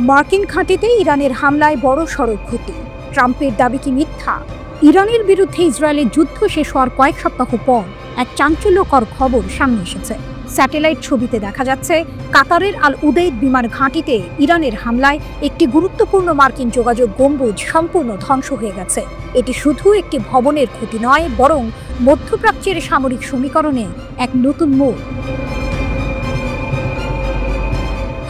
মার্কিন ঘাঁটিতে ইরানের হামলায় বড় সড়ক ক্ষতি, ট্রাম্পের দাবি কি মিথ্যা? ইরানের বিরুদ্ধে ইসরায়েলের যুদ্ধ শেষ হওয়ার কয়েক সপ্তাহ পর এক চাঞ্চল্যকর খবর সামনে এসেছে। স্যাটেলাইট ছবিতে দেখা যাচ্ছে কাতারের আল উদেইদ বিমান ঘাঁটিতে ইরানের হামলায় একটি গুরুত্বপূর্ণ মার্কিন যোগাযোগ গম্বুজ সম্পূর্ণ ধ্বংস হয়ে গেছে। এটি শুধু একটি ভবনের ক্ষতি নয়, বরং মধ্যপ্রাচ্যের সামরিক সমীকরণে এক নতুন মোড়।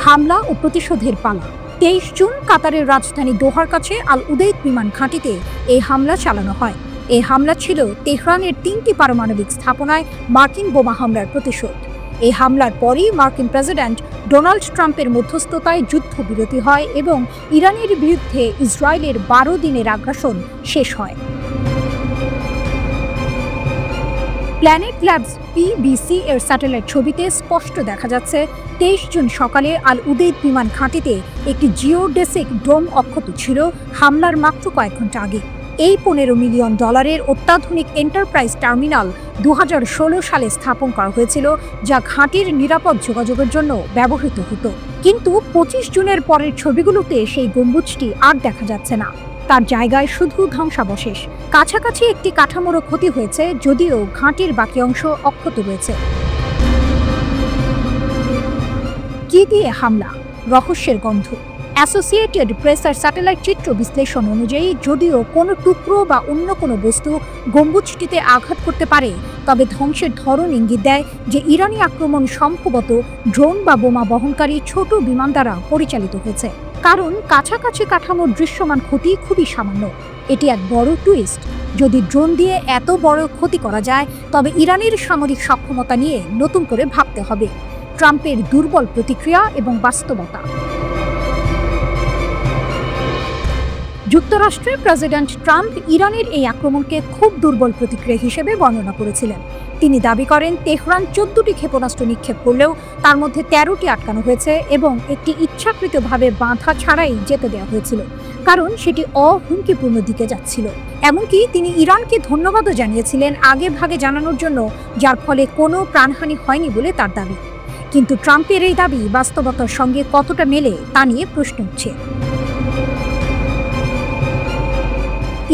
হামলা ও প্রতিশোধের পালা। 23 জুন কাতারের রাজধানী দোহার কাছে আল উদেইদ বিমান ঘাঁটিতে এই হামলা চালানো হয়। এই হামলা ছিল তেহরানের 3টি পারমাণবিক স্থাপনায় মার্কিন বোমা হামলার প্রতিশোধ। এই হামলার পরই মার্কিন প্রেসিডেন্ট ডোনাল্ড ট্রাম্পের মধ্যস্থতায় যুদ্ধবিরতি হয় এবং ইরানের বিরুদ্ধে ইসরায়েলের 12 দিনের আগ্রাসন শেষ হয়। প্ল্যানেট ল্যাবস PBC এর স্যাটেলাইট ছবিতে স্পষ্ট দেখা যাচ্ছে 23 জুন সকালে আল উদেইদ বিমান ঘাঁটিতে একটি জিওডেসিক ডোম অক্ষত ছিল হামলার মাত্র কয়েক ঘন্টা আগে। এই $15 মিলিয়ন অত্যাধুনিক এন্টারপ্রাইজ টার্মিনাল 2016 সালে স্থাপন করা হয়েছিল, যা ঘাঁটির নিরাপদ যোগাযোগের জন্য ব্যবহৃত হতো। কিন্তু 25 জুনের পরের ছবিগুলোতে সেই গম্বুজটি আর দেখা যাচ্ছে না। তার জায়গায় শুধু ধ্বংসাবশেষ। কাছাকাছি একটি কাঠামোরও ক্ষতি হয়েছে, যদিও ঘাঁটির বাকি অংশ অক্ষত রয়েছে। কি দিয়ে হামলা? রহস্যের গন্ধ। অ্যাসোসিয়েটেড প্রেসের স্যাটেলাইট চিত্র বিশ্লেষণ অনুযায়ী, যদিও কোনো টুকরো বা অন্য কোনো বস্তু গম্বুজটিতে আঘাত করতে পারে, তবে ধ্বংসের ধরন ইঙ্গিত দেয় যে ইরানি আক্রমণ সম্ভবত ড্রোন বা বোমা বহনকারী ছোট বিমান দ্বারা পরিচালিত হয়েছে। কারণ কাছাকাছি কাঠামোর দৃশ্যমান ক্ষতি খুবই সামান্য। এটি এক বড় টুইস্ট। যদি ড্রোন দিয়ে এত বড় ক্ষতি করা যায়, তবে ইরানের সামরিক সক্ষমতা নিয়ে নতুন করে ভাবতে হবে। ট্রাম্পের দুর্বল প্রতিক্রিয়া এবং বাস্তবতা। যুক্তরাষ্ট্রের প্রেসিডেন্ট ট্রাম্প ইরানের এই আক্রমণকে খুব দুর্বল প্রতিক্রিয়া হিসেবে বর্ণনা করেছিলেন। তিনি দাবি করেন তেহরান 14টি ক্ষেপণাস্ত্র নিক্ষেপ করলেও তার মধ্যে 13টি আটকানো হয়েছে এবং একটি ইচ্ছাকৃতভাবে বাধা ছাড়াই যেতে দেওয়া হয়েছিল, কারণ সেটি অহুমকিপূর্ণ দিকে যাচ্ছিল। এমনকি তিনি ইরানকে ধন্যবাদও জানিয়েছিলেন আগে ভাগে জানানোর জন্য, যার ফলে কোনো প্রাণহানি হয়নি বলে তার দাবি। কিন্তু ট্রাম্পের এই দাবি বাস্তবতার সঙ্গে কতটা মেলে তা নিয়ে প্রশ্ন উঠছে।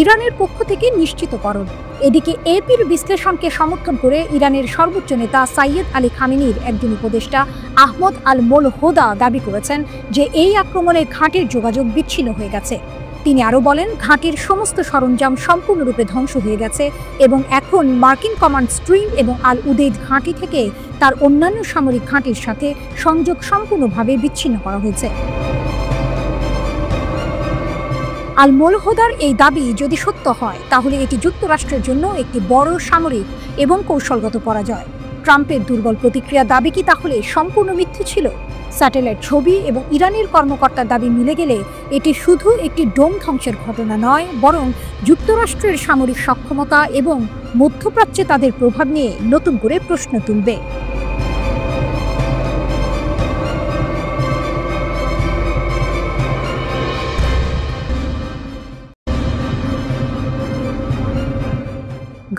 ইরানের পক্ষ থেকে নিশ্চিতকরণ। এদিকে এপির বিশ্লেষণকে সমর্থন করে ইরানের সর্বোচ্চ নেতা সাইয়েদ আলী খামেনির একজন উপদেষ্টা আহমদ আল মোলহোদা দাবি করেছেন যে এই আক্রমণে ঘাঁটির যোগাযোগ বিচ্ছিন্ন হয়ে গেছে। তিনি আরও বলেন, ঘাঁটির সমস্ত সরঞ্জাম সম্পূর্ণরূপে ধ্বংস হয়ে গেছে এবং এখন মার্কিন কমান্ড স্ট্রিম এবং আল উদেইদ ঘাঁটি থেকে তার অন্যান্য সামরিক ঘাঁটির সাথে সংযোগ সম্পূর্ণভাবে বিচ্ছিন্ন করা হয়েছে। আল মোলহোদার এই দাবি যদি সত্য হয়, তাহলে এটি যুক্তরাষ্ট্রের জন্য একটি বড় সামরিক এবং কৌশলগত পরাজয়। ট্রাম্পের দুর্বল প্রতিক্রিয়া দাবি কি তাহলে সম্পূর্ণ মিথ্যে ছিল? স্যাটেলাইট ছবি এবং ইরানের কর্মকর্তার দাবি মিলে গেলে এটি শুধু একটি ডোম ধ্বংসের ঘটনা নয়, বরং যুক্তরাষ্ট্রের সামরিক সক্ষমতা এবং মধ্যপ্রাচ্যে তাদের প্রভাব নিয়ে নতুন করে প্রশ্ন তুলবে।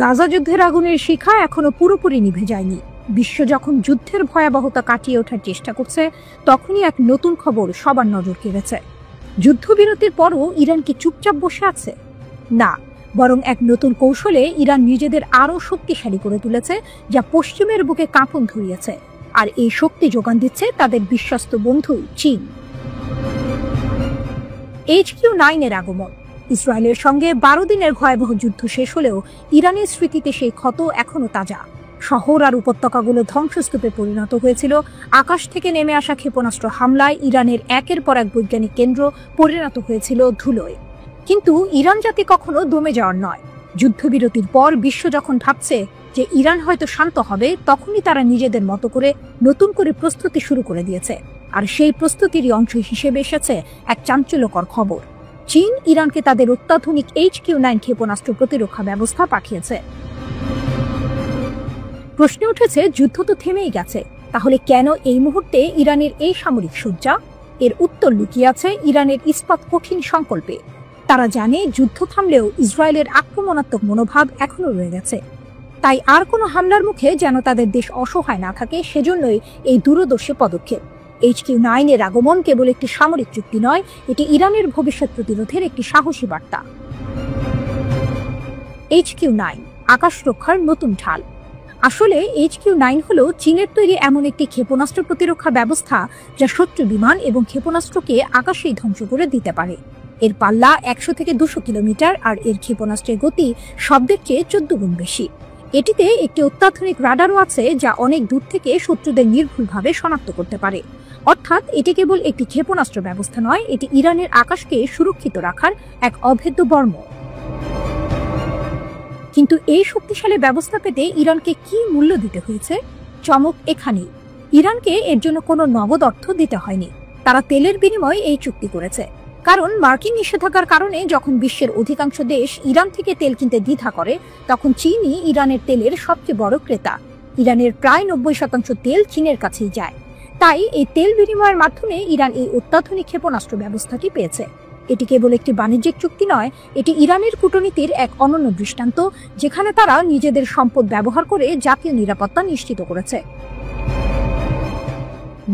গাজা যুদ্ধের আগুনের শিখা এখনো পুরোপুরি নিভে যায়নি। বিশ্ব যখন যুদ্ধের ভয়াবহতা কাটিয়ে ওঠার চেষ্টা করছে, তখনই এক নতুন খবর সবার নজর কেড়েছে। যুদ্ধবিরতির পরও ইরান কি চুপচাপ বসে আছে? না, বরং এক নতুন কৌশলে ইরান নিজেদের আরও শক্তিশালী করে তুলেছে, যা পশ্চিমের বুকে কাঁপন ধরিয়েছে। আর এই শক্তি যোগান দিচ্ছে তাদের বিশ্বস্ত বন্ধু চীন। HQ-9 এর আগমন। ইসরায়েলের সঙ্গে 12 দিনের ভয়াবহ যুদ্ধ শেষ হলেও ইরানের স্মৃতিতে সেই ক্ষত এখনো তাজা। শহর আর উপত্যকাগুলো ধ্বংসস্তূপে পরিণত হয়েছিল। আকাশ থেকে নেমে আসা ক্ষেপণাস্ত্র হামলায় ইরানের একের পর এক বৈজ্ঞানিক কেন্দ্র পরিণত হয়েছিল ধুলোয়। কিন্তু ইরান জাতি কখনো দমে যাওয়ার নয়। যুদ্ধবিরতির পর বিশ্ব যখন ভাবছে যে ইরান হয়তো শান্ত হবে, তখনই তারা নিজেদের মতো করে নতুন করে প্রস্তুতি শুরু করে দিয়েছে। আর সেই প্রস্তুতিরই অংশ হিসেবে এসেছে এক চাঞ্চল্যকর খবর। চীন ইরানকে তাদের অত্যাধুনিক HQ-9 ক্ষেপণাস্ত্র প্রতিরক্ষা ব্যবস্থা পাঠিয়েছে। প্রশ্ন উঠেছে, যুদ্ধ তো থেমেই গেছে, তাহলে কেন এই মুহূর্তে ইরানের এই সামরিক সজ্জা? এর উত্তর লুকিয়ে আছে ইরানের ইস্পাত কঠিন সংকল্পে। তারা জানে যুদ্ধ থামলেও ইসরায়েলের আক্রমণাত্মক মনোভাব এখনো রয়ে গেছে। তাই আর কোনো হামলার মুখে যেন তাদের দেশ অসহায় না থাকে, সেজন্যই এই দূরদর্শী পদক্ষেপ। HQ-9 এর আগমন কেবল একটি সামরিক চুক্তি নয়, এটি ইরানের ভবিষ্যৎ প্রতিরোধের একটি সাহসী বার্তা। HQ-9 আকাশ রক্ষার নতুন ঢাল। আসলে HQ-9 হলো চীনের তৈরি এমন একটি ক্ষেপণাস্ত্র প্রতিরক্ষা ব্যবস্থা যা শত্রু বিমান এবং ক্ষেপণাস্ত্রকে আকাশেই ধ্বংস করে দিতে পারে। এর পাল্লা 100 থেকে 200 কিলোমিটার আর এর ক্ষেপণাস্ত্রের গতি শব্দের চেয়ে 14 গুণ বেশি। এটিতে একটি অত্যাধুনিক রাডারও আছে যা অনেক দূর থেকে শত্রুদের নির্ভুলভাবে শনাক্ত করতে পারে। অর্থাৎ এটি কেবল একটি ক্ষেপণাস্ত্র ব্যবস্থা নয়, এটি ইরানের আকাশকে সুরক্ষিত রাখার এক অভেদ্য বর্ম। কিন্তু এই শক্তিশালী ব্যবস্থা পেতে ইরানকে কি মূল্য দিতে হয়েছে? চমক এখানেই। ইরানকে এর জন্য কোনো নগদ অর্থ দিতে হয়নি। তারা তেলের বিনিময়ে এই চুক্তি করেছে। কারণ মার্কিন নিষেধাজ্ঞার কারণে যখন বিশ্বের অধিকাংশ দেশ ইরান থেকে তেল কিনতে দ্বিধা করে, তখন চীনই ইরানের তেলের সবচেয়ে বড় ক্রেতা। ইরানের প্রায় 90% তেল চীনের কাছেই যায়। তাই এই তেল বিনিময়ের মাধ্যমে ইরান এই অত্যাধুনিক ক্ষেপণাস্ত্র ব্যবস্থাটি পেয়েছে। এটি কেবল একটি বাণিজ্যিক চুক্তি নয়, এটি ইরানের কূটনীতির এক অনন্য দৃষ্টান্ত, যেখানে তারা নিজেদের সম্পদ ব্যবহার করে জাতীয় নিরাপত্তা নিশ্চিত করেছে।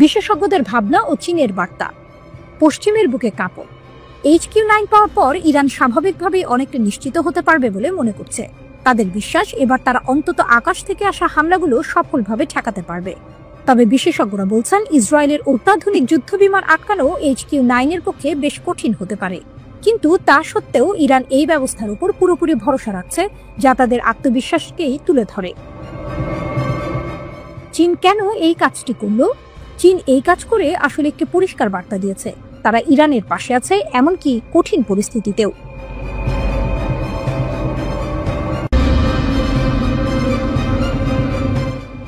বিশেষজ্ঞদের ভাবনা ও চীনের বার্তা। পশ্চিমের বুকে কাঁপন। HQ-9 পাওয়ার পর ইরান স্বাভাবিকভাবেই অনেকটা নিশ্চিত হতে পারবে বলে মনে করছে। তাদের বিশ্বাস এবার তারা অন্তত আকাশ থেকে আসা হামলাগুলো সফলভাবে ঠেকাতে পারবে। তবে বিশেষজ্ঞরা বলছেন ইসরায়েলের অত্যাধুনিক যুদ্ধবিমান আটকানো HQ-9 এর পক্ষে বেশ কঠিন হতে পারে। কিন্তু তা সত্ত্বেও ইরান এই ব্যবস্থার উপর পুরোপুরি ভরসা রাখছে, যা তাদের আত্মবিশ্বাসকেই তুলে ধরে। চীন কেন এই কাজটি করল? চীন এই কাজ করে আসলে একটি পরিষ্কার বার্তা দিয়েছে, তারা ইরানের পাশে আছে, এমনকি কঠিন পরিস্থিতিতেও।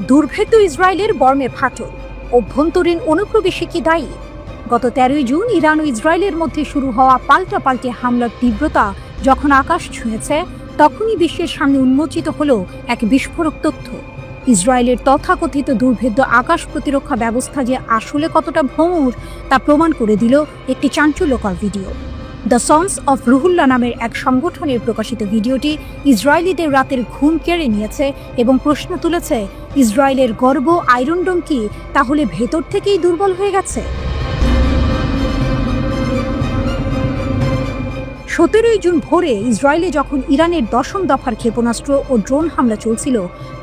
দুর্ভেদ্য ইসরায়েলের বর্মে ফাটল, অভ্যন্তরীণ অনুপ্রবেশে কি দায়ী? গত 13 জুন ইরান ও ইসরায়েলের মধ্যে শুরু হওয়া পাল্টাপাল্টি হামলার তীব্রতা যখন আকাশ ছুঁয়েছে, তখনই বিশ্বের সামনে উন্মোচিত হল এক বিস্ফোরক তথ্য। ইসরায়েলের তথাকথিত দুর্ভেদ্য আকাশ প্রতিরক্ষা ব্যবস্থা যে আসলে কতটা ভঙ্গুর তা প্রমাণ করে দিল একটি চাঞ্চল্যকর video. The sons of Ruhullah নামের এক সংগঠনের প্রকাশিত ভিডিওটি ইসরায়েলিদের রাতের ঘুম কেড়ে নিয়েছে এবং প্রশ্ন তুলেছে, ইসরায়েলের গর্ব আয়রন ডোম কি তাহলে ভেতর থেকেই দুর্বল হয়ে গেছে? 17 জুন ভোরে ইসরায়েলে যখন ইরানের 10ম দফার ক্ষেপণাস্ত্র ও ড্রোন হামলা চলছিল,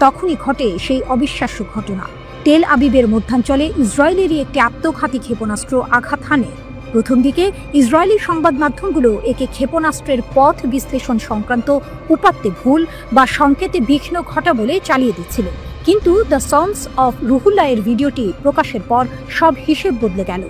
তখনই ঘটে সেই অবিশ্বাস্য ঘটনা। তেল আবিবের মধ্যাঞ্চলে ইসরায়েলেরই একটি আত্মঘাতী ক্ষেপণাস্ত্র আঘাত হানে। প্রথম দিকে ইসরায়েলি সংবাদ মাধ্যমগুলো একে ক্ষেপণাস্ত্রের পথ বিশ্লেষণ সংক্রান্ত উপাত্তে ভুল বা সংকেতে বিঘ্ন ঘটা বলে চালিয়ে দিচ্ছিল। কিন্তু দ্য সন্স অফ রুহুল্লাহ এর ভিডিওটি প্রকাশের পর সব হিসেব বদলে গেল।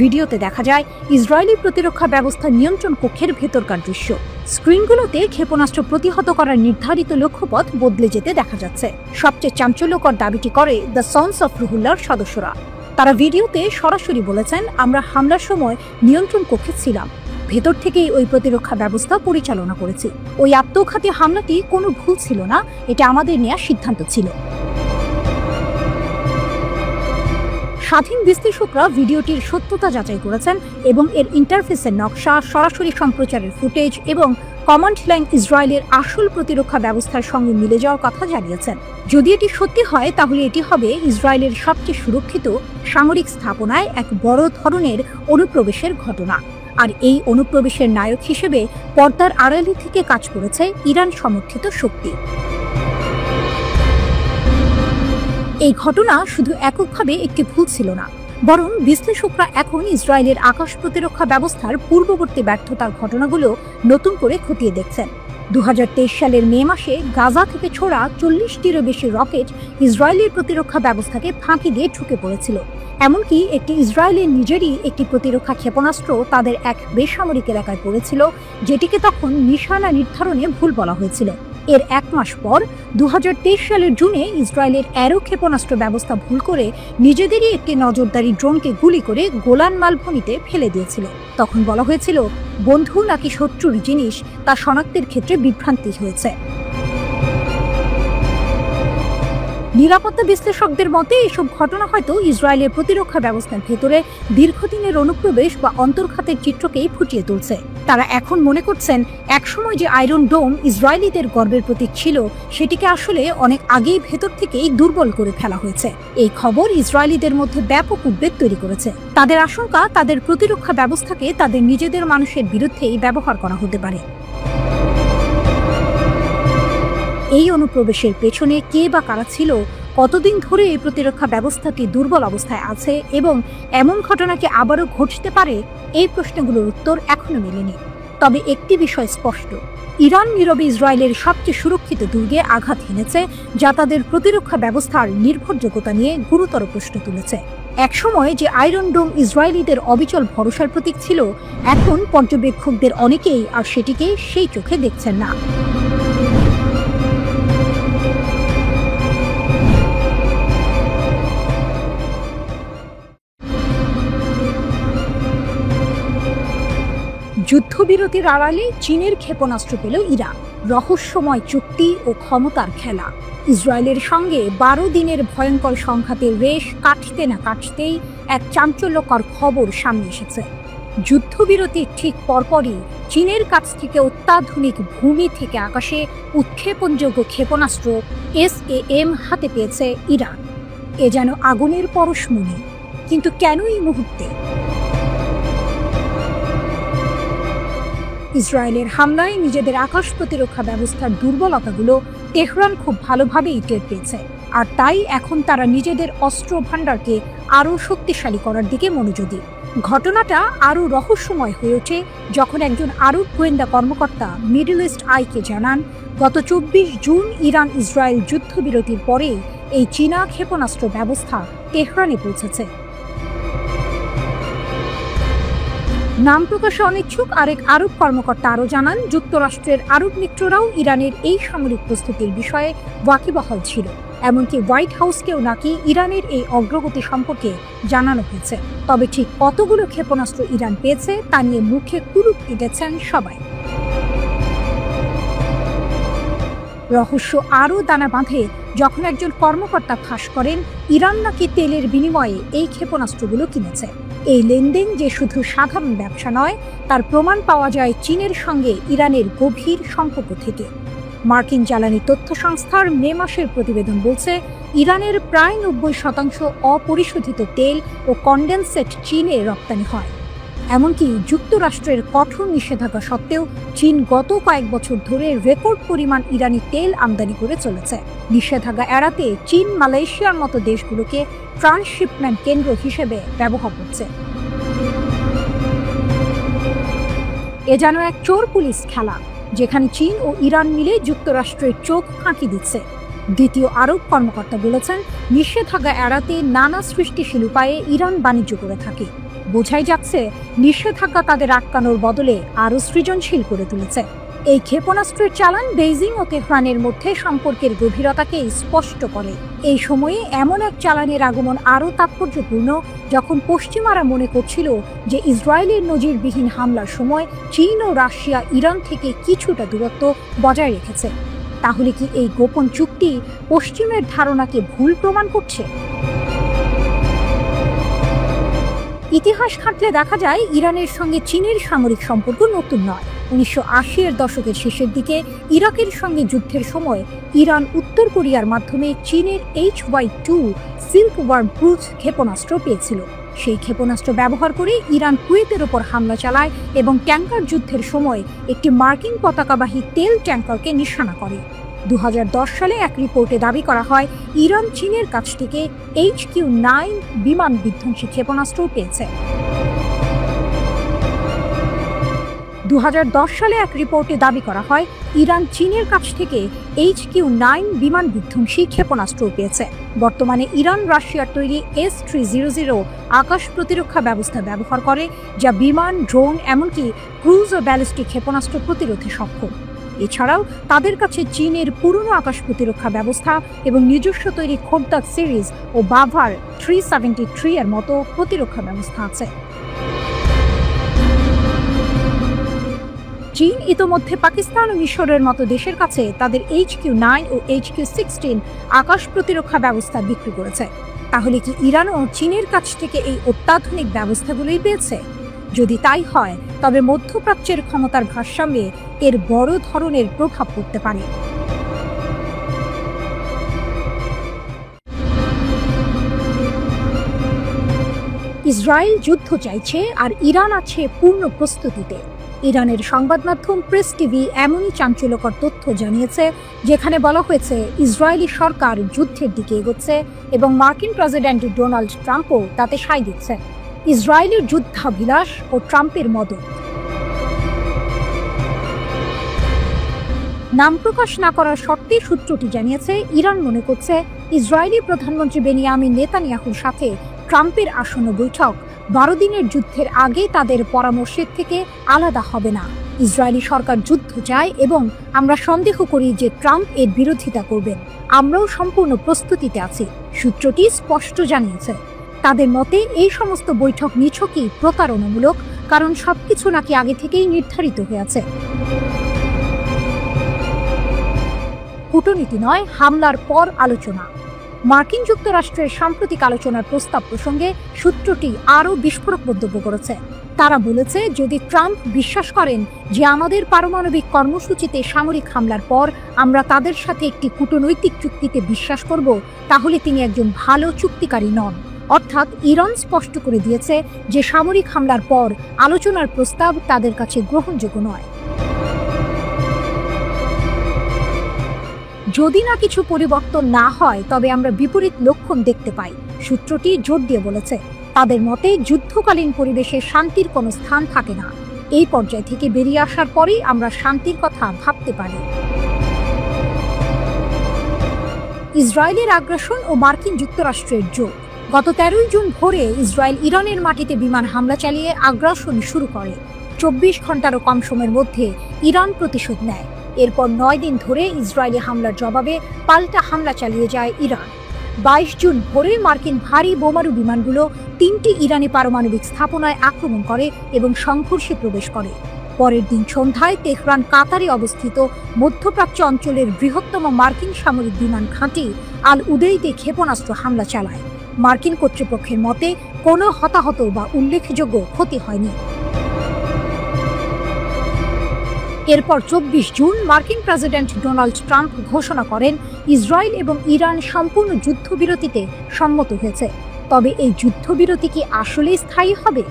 ভিডিওতে দেখা যায় ইসরায়েলি প্রতিরক্ষা ব্যবস্থা নিয়ন্ত্রণ কক্ষের ভেতরকার দৃশ্য। স্ক্রিনগুলোতে ক্ষেপণাস্ত্র প্রতিহত করার নির্ধারিত লক্ষ্যপথ বদলে যেতে দেখা যাচ্ছে। সবচেয়ে চাঞ্চল্যকর দাবিটি করে দ্য সন্স অফ রুহুল্লাহর সদস্যরা। তারা ভিডিওতে সরাসরি বলেছেন, আমরা হামলার সময় নিয়ন্ত্রণ কক্ষে ছিলাম, ভেতর থেকেই ওই প্রতিরক্ষা ব্যবস্থা পরিচালনা করেছি। ওই আত্মঘাতী হামলাটি কোনো ভুল ছিল না, এটা আমাদের নেওয়া সিদ্ধান্ত ছিল। স্বাধীন বিশ্লেষকরা ভিডিওটির সত্যতা যাচাই করেছেন এবং এর ইন্টারফেসের নকশা, সরাসরি সম্প্রচারের ফুটেজ এবং কমান্ড লাইন ইসরায়েলের আসল প্রতিরক্ষা ব্যবস্থার সঙ্গে মিলে যাওয়ার কথা জানিয়েছেন। যদি এটি সত্যি হয়, তাহলে এটি হবে ইসরায়েলের সবচেয়ে সুরক্ষিত সামরিক স্থাপনায় এক বড় ধরনের অনুপ্রবেশের ঘটনা। আর এই অনুপ্রবেশের নায়ক হিসেবে পর্দার আড়ালে থেকে কাজ করেছে ইরান সমর্থিত শক্তি। এই ঘটনা শুধু এককভাবে একটি ভুল ছিল না, বরং বিশ্লেষকরা এখন ইসরায়েলের আকাশ প্রতিরক্ষা ব্যবস্থার পূর্ববর্তী ব্যর্থতার ঘটনাগুলো নতুন করে খতিয়ে দেখছেন। 2023 সালের মে মাসে গাজা থেকে ছোড়া 40টিরও বেশি রকেট ইসরায়েলের প্রতিরক্ষা ব্যবস্থাকে ফাঁকি দিয়ে ঢুকে পড়েছিল। এমনকি একটি ইসরায়েলের নিজেরই একটি প্রতিরক্ষা ক্ষেপণাস্ত্র তাদের এক বেসামরিক এলাকায় পড়েছিল, যেটিকে তখন নিশানা নির্ধারণে ভুল বলা হয়েছিল। এর 1 মাস পর 2023 সালের জুনে ইসরায়েলের অ্যারো ক্ষেপণাস্ত্র ব্যবস্থা ভুল করে নিজেদেরই একটি নজরদারি ড্রোনকে গুলি করে গোলান মালভূমিতে ফেলে দিয়েছিল। তখন বলা হয়েছিল, বন্ধু নাকি শত্রুর জিনিস তা শনাক্তের ক্ষেত্রে বিভ্রান্তি হয়েছে। নিরাপত্তা বিশ্লেষকদের মতে এসব ঘটনা হয়তো ইসরায়েলের প্রতিরক্ষা ব্যবস্থার ভেতরে দীর্ঘদিনের অনুপ্রবেশ বা অন্তর্ঘাতের চিত্রকেই ফুটিয়ে তুলছে। তারা এখন মনে করছেন একসময় যে আয়রন ডোম ইসরায়েলিদের গর্বের প্রতীক ছিল সেটিকে আসলে অনেক আগেই ভেতর থেকেই দুর্বল করে ফেলা হয়েছে। এই খবর ইসরায়েলিদের মধ্যে ব্যাপক উদ্বেগ তৈরি করেছে। তাদের আশঙ্কা তাদের প্রতিরক্ষা ব্যবস্থাকে তাদের নিজেদের মানুষের বিরুদ্ধেই ব্যবহার করা হতে পারে। এই অনুপ্রবেশের পেছনে কে বা কারা ছিল, কতদিন ধরে এই প্রতিরক্ষা ব্যবস্থাটি দুর্বল অবস্থায় আছে এবং এমন ঘটনা কি আবারও ঘটতে পারে, এই প্রশ্নগুলোর উত্তর এখনো মেলেনি। তবে একটি বিষয় স্পষ্ট, ইরান নীরবে ইসরায়েলের সবচেয়ে সুরক্ষিত দুর্গে আঘাত হেনেছে, যা তাদের প্রতিরক্ষা ব্যবস্থার নির্ভরযোগ্যতা নিয়ে গুরুতর প্রশ্ন তুলেছে। একসময় যে আয়রন ডোম ইসরায়েলিদের অবিচল ভরসার প্রতীক ছিল, এখন পর্যবেক্ষকদের অনেকেই আর সেটিকে সেই চোখে দেখছেন না। যুদ্ধবিরতির আড়ালে চীনের ক্ষেপণাস্ত্র পেল ইরান। রহস্যময় চুক্তি ও ক্ষমতার খেলা। ইসরায়েলের সঙ্গে 12 দিনের ভয়ঙ্কর সংঘাতের রেশ কাটতে না কাটতেই এক চাঞ্চল্যকর খবর সামনে এসেছে। যুদ্ধবিরতির ঠিক পরপরই চীনের কাছ থেকে অত্যাধুনিক ভূমি থেকে আকাশে উৎক্ষেপণযোগ্য ক্ষেপণাস্ত্র SAM হাতে পেয়েছে ইরান। এ যেন আগুনের পরশমণি। কিন্তু কেন এই মুহূর্তে? ইসরায়েলের হামলায় নিজেদের আকাশ প্রতিরক্ষা ব্যবস্থার দুর্বলতাগুলো তেহরান খুব ভালোভাবেই টের পেয়েছে, আর তাই এখন তারা নিজেদের অস্ত্র ভাণ্ডারকে আরও শক্তিশালী করার দিকে মনোযোগী। ঘটনাটা আরও রহস্যময় হয়ে ওঠে যখন একজন আরব গোয়েন্দা কর্মকর্তা মিডল ইস্ট আইকে জানান, গত 24 জুন ইরান ইসরায়েল যুদ্ধবিরতির পরেই এই চীনা ক্ষেপণাস্ত্র ব্যবস্থা তেহরানে পৌঁছেছে। নাম প্রকাশে অনিচ্ছুক আরেক আরব কর্মকর্তা আরও জানান, যুক্তরাষ্ট্রের আরব মিত্ররাও ইরানের এই সামরিক প্রস্তুতির বিষয়ে ওয়াকিবহাল ছিল। এমনকি হোয়াইট হাউসকেও নাকি ইরানের এই অগ্রগতি সম্পর্কে জানানো হয়েছে। তবে ঠিক কতগুলো ক্ষেপণাস্ত্র ইরান পেয়েছে তা নিয়ে মুখে কুলুপ এঁটেছেন সবাই। রহস্য আরও দানা বাঁধে যখন একজন কর্মকর্তা ফাঁস করেন ইরান নাকি তেলের বিনিময়ে এই ক্ষেপণাস্ত্রগুলো কিনেছে। এই লেনদেন যে শুধু সাধারণ ব্যবসা নয়, তার প্রমাণ পাওয়া যায় চীনের সঙ্গে ইরানের গভীর সম্পর্ক থেকে। মার্কিন জ্বালানি তথ্য সংস্থার মে মাসের প্রতিবেদন বলছে, ইরানের প্রায় 90% অপরিশোধিত তেল ও কনডেনসেট চীনে রপ্তানি হয়। এমনকি যুক্তরাষ্ট্রের কঠোর নিষেধাজ্ঞা সত্ত্বেও চীন গত কয়েক বছর ধরে রেকর্ড পরিমাণ ইরানি তেল আমদানি করে চলেছে। নিষেধাজ্ঞা এড়াতে চীন মালয়েশিয়ার মতো দেশগুলোকে ট্রান্সশিপমেন্ট কেন্দ্র হিসেবে ব্যবহার করছে। এ যেন এক চোর পুলিশ খেলা, যেখানে চীন ও ইরান মিলে যুক্তরাষ্ট্রের চোখ ফাঁকি দিচ্ছে। দ্বিতীয় আরব কর্মকর্তা বলেছেন, নিষেধাজ্ঞা এড়াতে নানা সৃষ্টিশীল উপায়ে ইরান বাণিজ্য করে থাকে। বোঝাই যাচ্ছে নিষেধাজ্ঞা তাদের আটকানোর বদলে আরও সৃজনশীল করে তুলেছে। এই ক্ষেপণাস্ত্রের চালান বেইজিং ও তেহরানের মধ্যে সম্পর্কের গভীরতাকে স্পষ্ট করে। এই সময়ে এমন এক চালানের আগমন আরও তাৎপর্যপূর্ণ যখন পশ্চিমারা মনে করছিল যে ইসরায়েলের নজিরবিহীন হামলার সময় চীন ও রাশিয়া ইরান থেকে কিছুটা দূরত্ব বজায় রেখেছে। তাহলে কি এই গোপন চুক্তি পশ্চিমের ধারণাকে ভুল প্রমাণ করছে? ইতিহাস ঘাঁটলে দেখা যায় ইরানের সঙ্গে চীনের সামরিক সম্পর্ক নতুন নয়। 1980-এর দশকের শেষের দিকে ইরাকের সঙ্গে যুদ্ধের সময় ইরান উত্তর কোরিয়ার মাধ্যমে চীনের HY-2 সিল্ক ওয়ার্ম ক্রুজ ক্ষেপণাস্ত্র পেয়েছিল। সেই ক্ষেপণাস্ত্র ব্যবহার করে ইরান কুয়েতের ওপর হামলা চালায় এবং ট্যাঙ্কার যুদ্ধের সময় একটি মার্কিন পতাকাবাহী তেল ট্যাঙ্কারকে নিশানা করে। 2010 সালে এক রিপোর্টে দাবি করা হয় ইরান চীনের কাছ থেকে HQ-9 বিমান বিধ্বংসী ক্ষেপণাস্ত্র পেয়েছে। 2010 সালে এক রিপোর্টে দাবি করা হয় ইরান চীনের কাছ থেকে HQ-9 বিমান বিধ্বংসী ক্ষেপণাস্ত্র পেয়েছে। বর্তমানে ইরান রাশিয়ার তৈরি S-300 আকাশ প্রতিরক্ষা ব্যবস্থা ব্যবহার করে, যা বিমান, ড্রোন এমনকি ক্রুজ ও ব্যালিস্টিক ক্ষেপণাস্ত্র প্রতিরোধে সক্ষম। এছাড়াও তাদের কাছে চীনের পুরনো আকাশ প্রতিরক্ষা ব্যবস্থা এবং নিজস্ব তৈরি খোরদাদ সিরিজ ও বাভার 373 এর মতো প্রতিরক্ষা ব্যবস্থা আছে। চীন ইতোমধ্যে পাকিস্তান ও মিশরের মতো দেশের কাছে তাদের HQ-9 ও HQ-16 আকাশ প্রতিরক্ষা ব্যবস্থা বিক্রি করেছে। তাহলে কি ইরানও চীনের কাছ থেকে এই অত্যাধুনিক ব্যবস্থাগুলোই পেয়েছে? যদি তাই হয়, তবে মধ্যপ্রাচ্যের ক্ষমতার ভারসাম্যে এর বড় ধরনের প্রভাব পড়তে পারে। ইসরায়েল যুদ্ধ চাইছে আর ইরান আছে পূর্ণ প্রস্তুতিতে। ইরানের সংবাদ মাধ্যম প্রেস টিভি এমনই চাঞ্চল্যকর তথ্য জানিয়েছে, যেখানে বলা হয়েছে ইসরায়েলি সরকার যুদ্ধের দিকে এগোচ্ছে এবং মার্কিন প্রেসিডেন্ট ডোনাল্ড ট্রাম্পও তাতে সায় দিচ্ছে। ইসরায়েলের যুদ্ধাভিলাষ ও ট্রাম্পের মদত। নাম প্রকাশ না করার শর্তে সূত্রটি জানিয়েছে, ইরান মনে করছে ইসরায়েলি প্রধানমন্ত্রী বেনিয়ামিন নেতানিয়াহুর সাথে ট্রাম্পের আসন্ন বৈঠক 12 দিনের যুদ্ধের আগে তাদের পরামর্শের থেকে আলাদা হবে না। ইসরায়েলি সরকার যুদ্ধ চায় এবং আমরা সন্দেহ করি যে ট্রাম্প এর বিরোধিতা করবেন। আমরাও সম্পূর্ণ প্রস্তুতিতে আছি, সূত্রটি স্পষ্ট জানিয়েছে। তাদের মতে এই সমস্ত বৈঠক নিছকই প্রতারণামূলক, কারণ সবকিছু নাকি আগে থেকেই নির্ধারিত হয়ে আছে। কূটনীতি নয়, হামলার পর আলোচনা। মার্কিন যুক্তরাষ্ট্রের সাম্প্রতিক আলোচনার প্রস্তাব প্রসঙ্গে সূত্রটি আরও বিস্ফোরক মন্তব্য করেছে। তারা বলেছে, যদি ট্রাম্প বিশ্বাস করেন যে আমাদের পারমাণবিক কর্মসূচিতে সামরিক হামলার পর আমরা তাদের সাথে একটি কূটনৈতিক চুক্তিতে বিশ্বাস করব, তাহলে তিনি একজন ভালো চুক্তিকারী নন। অর্থাৎ ইরান স্পষ্ট করে দিয়েছে যে সামরিক হামলার পর আলোচনার প্রস্তাব তাদের কাছে গ্রহণযোগ্য নয়। যদি না কিছু পরিবর্তন না হয়, তবে আমরা বিপরীত লক্ষণ দেখতে পাই, সূত্রটি জোর দিয়ে বলেছে। তাদের মতে যুদ্ধকালীন পরিবেশে শান্তির কোনো স্থান থাকে না। এই পর্যায় থেকে বেরিয়ে আসার পরেই আমরা শান্তির কথা ভাবতে পারি। ইসরায়েলের আগ্রাসন ও মার্কিন যুক্তরাষ্ট্রের যোগ। গত 13 জুন ভোরে ইসরায়েল ইরানের মাটিতে বিমান হামলা চালিয়ে আগ্রাসন শুরু করে। 24 ঘন্টারও কম সময়ের মধ্যে ইরান প্রতিশোধ নেয়। এরপর 9 দিন ধরে ইসরায়েলি হামলার জবাবে পাল্টা হামলা চালিয়ে যায় ইরান। 22 জুন ভোরে মার্কিন ভারী বোমারু বিমানগুলো 3টি ইরানি পারমাণবিক স্থাপনায় আক্রমণ করে এবং সংঘর্ষে প্রবেশ করে। পরের দিন সন্ধ্যায় তেহরান কাতারে অবস্থিত মধ্যপ্রাচ্য অঞ্চলের বৃহত্তম মার্কিন সামরিক বিমান ঘাঁটি আল উদেইদে ক্ষেপণাস্ত্র হামলা চালায়। মার্কিন কর্তৃপক্ষের মতে কোনো হতাহত বা উল্লেখযোগ্য ক্ষতি হয়নি। এরপর 24 জুন মার্কিন প্রেসিডেন্ট ডোনাল্ড ট্রাম্প ঘোষণা করেন ইসরায়েল এবং ইরান সম্পূর্ণ যুদ্ধবিরতিতে সম্মত হয়েছে। তবে এই যুদ্ধবিরতি কি আসলেই স্থায়ী হবে?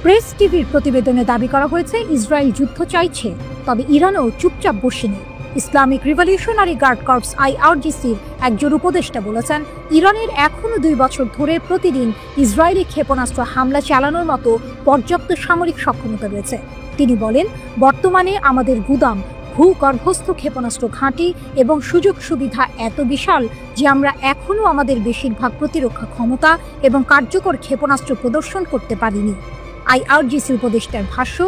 প্রেস টিভির প্রতিবেদনে দাবি করা হয়েছে ইসরায়েল যুদ্ধ চাইছে, তবে ইরানও চুপচাপ বসে নেই। ইসলামিক রিভলিউশনারি গার্ড কর্পস IRGCর একজন উপদেষ্টা বলেছেন, ইরানের এখনো 2 বছর ধরে প্রতিদিন ইসরায়েলি ক্ষেপণাস্ত্র হামলা চালানোর মতো পর্যাপ্ত সামরিক সক্ষমতা রয়েছে। তিনি বলেন, বর্তমানে আমাদের গুদাম, ভূগর্ভস্থ ক্ষেপণাস্ত্র ঘাঁটি এবং সুযোগ সুবিধা এত বিশাল যে আমরা এখনও আমাদের বেশিরভাগ প্রতিরক্ষা ক্ষমতা এবং কার্যকর ক্ষেপণাস্ত্র প্রদর্শন করতে পারিনি। IRGC উপদেষ্টার ভাষ্য,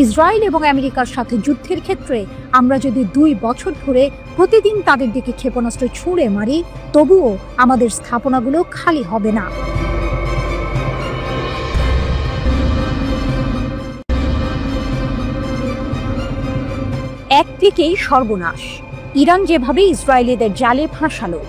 ইসরায়েল এবং আমেরিকার সাথে যুদ্ধের ক্ষেত্রে আমরা যদি 2 বছর ধরে প্রতিদিন তাদের দিকে ক্ষেপণাস্ত্র ছুঁড়ে মারি, তবুও আমাদের স্থাপনাগুলো খালি হবে না। একদিকেই সর্বনাশ, ইরান যেভাবে ইসরায়েলিদের জালে ফাঁসালো,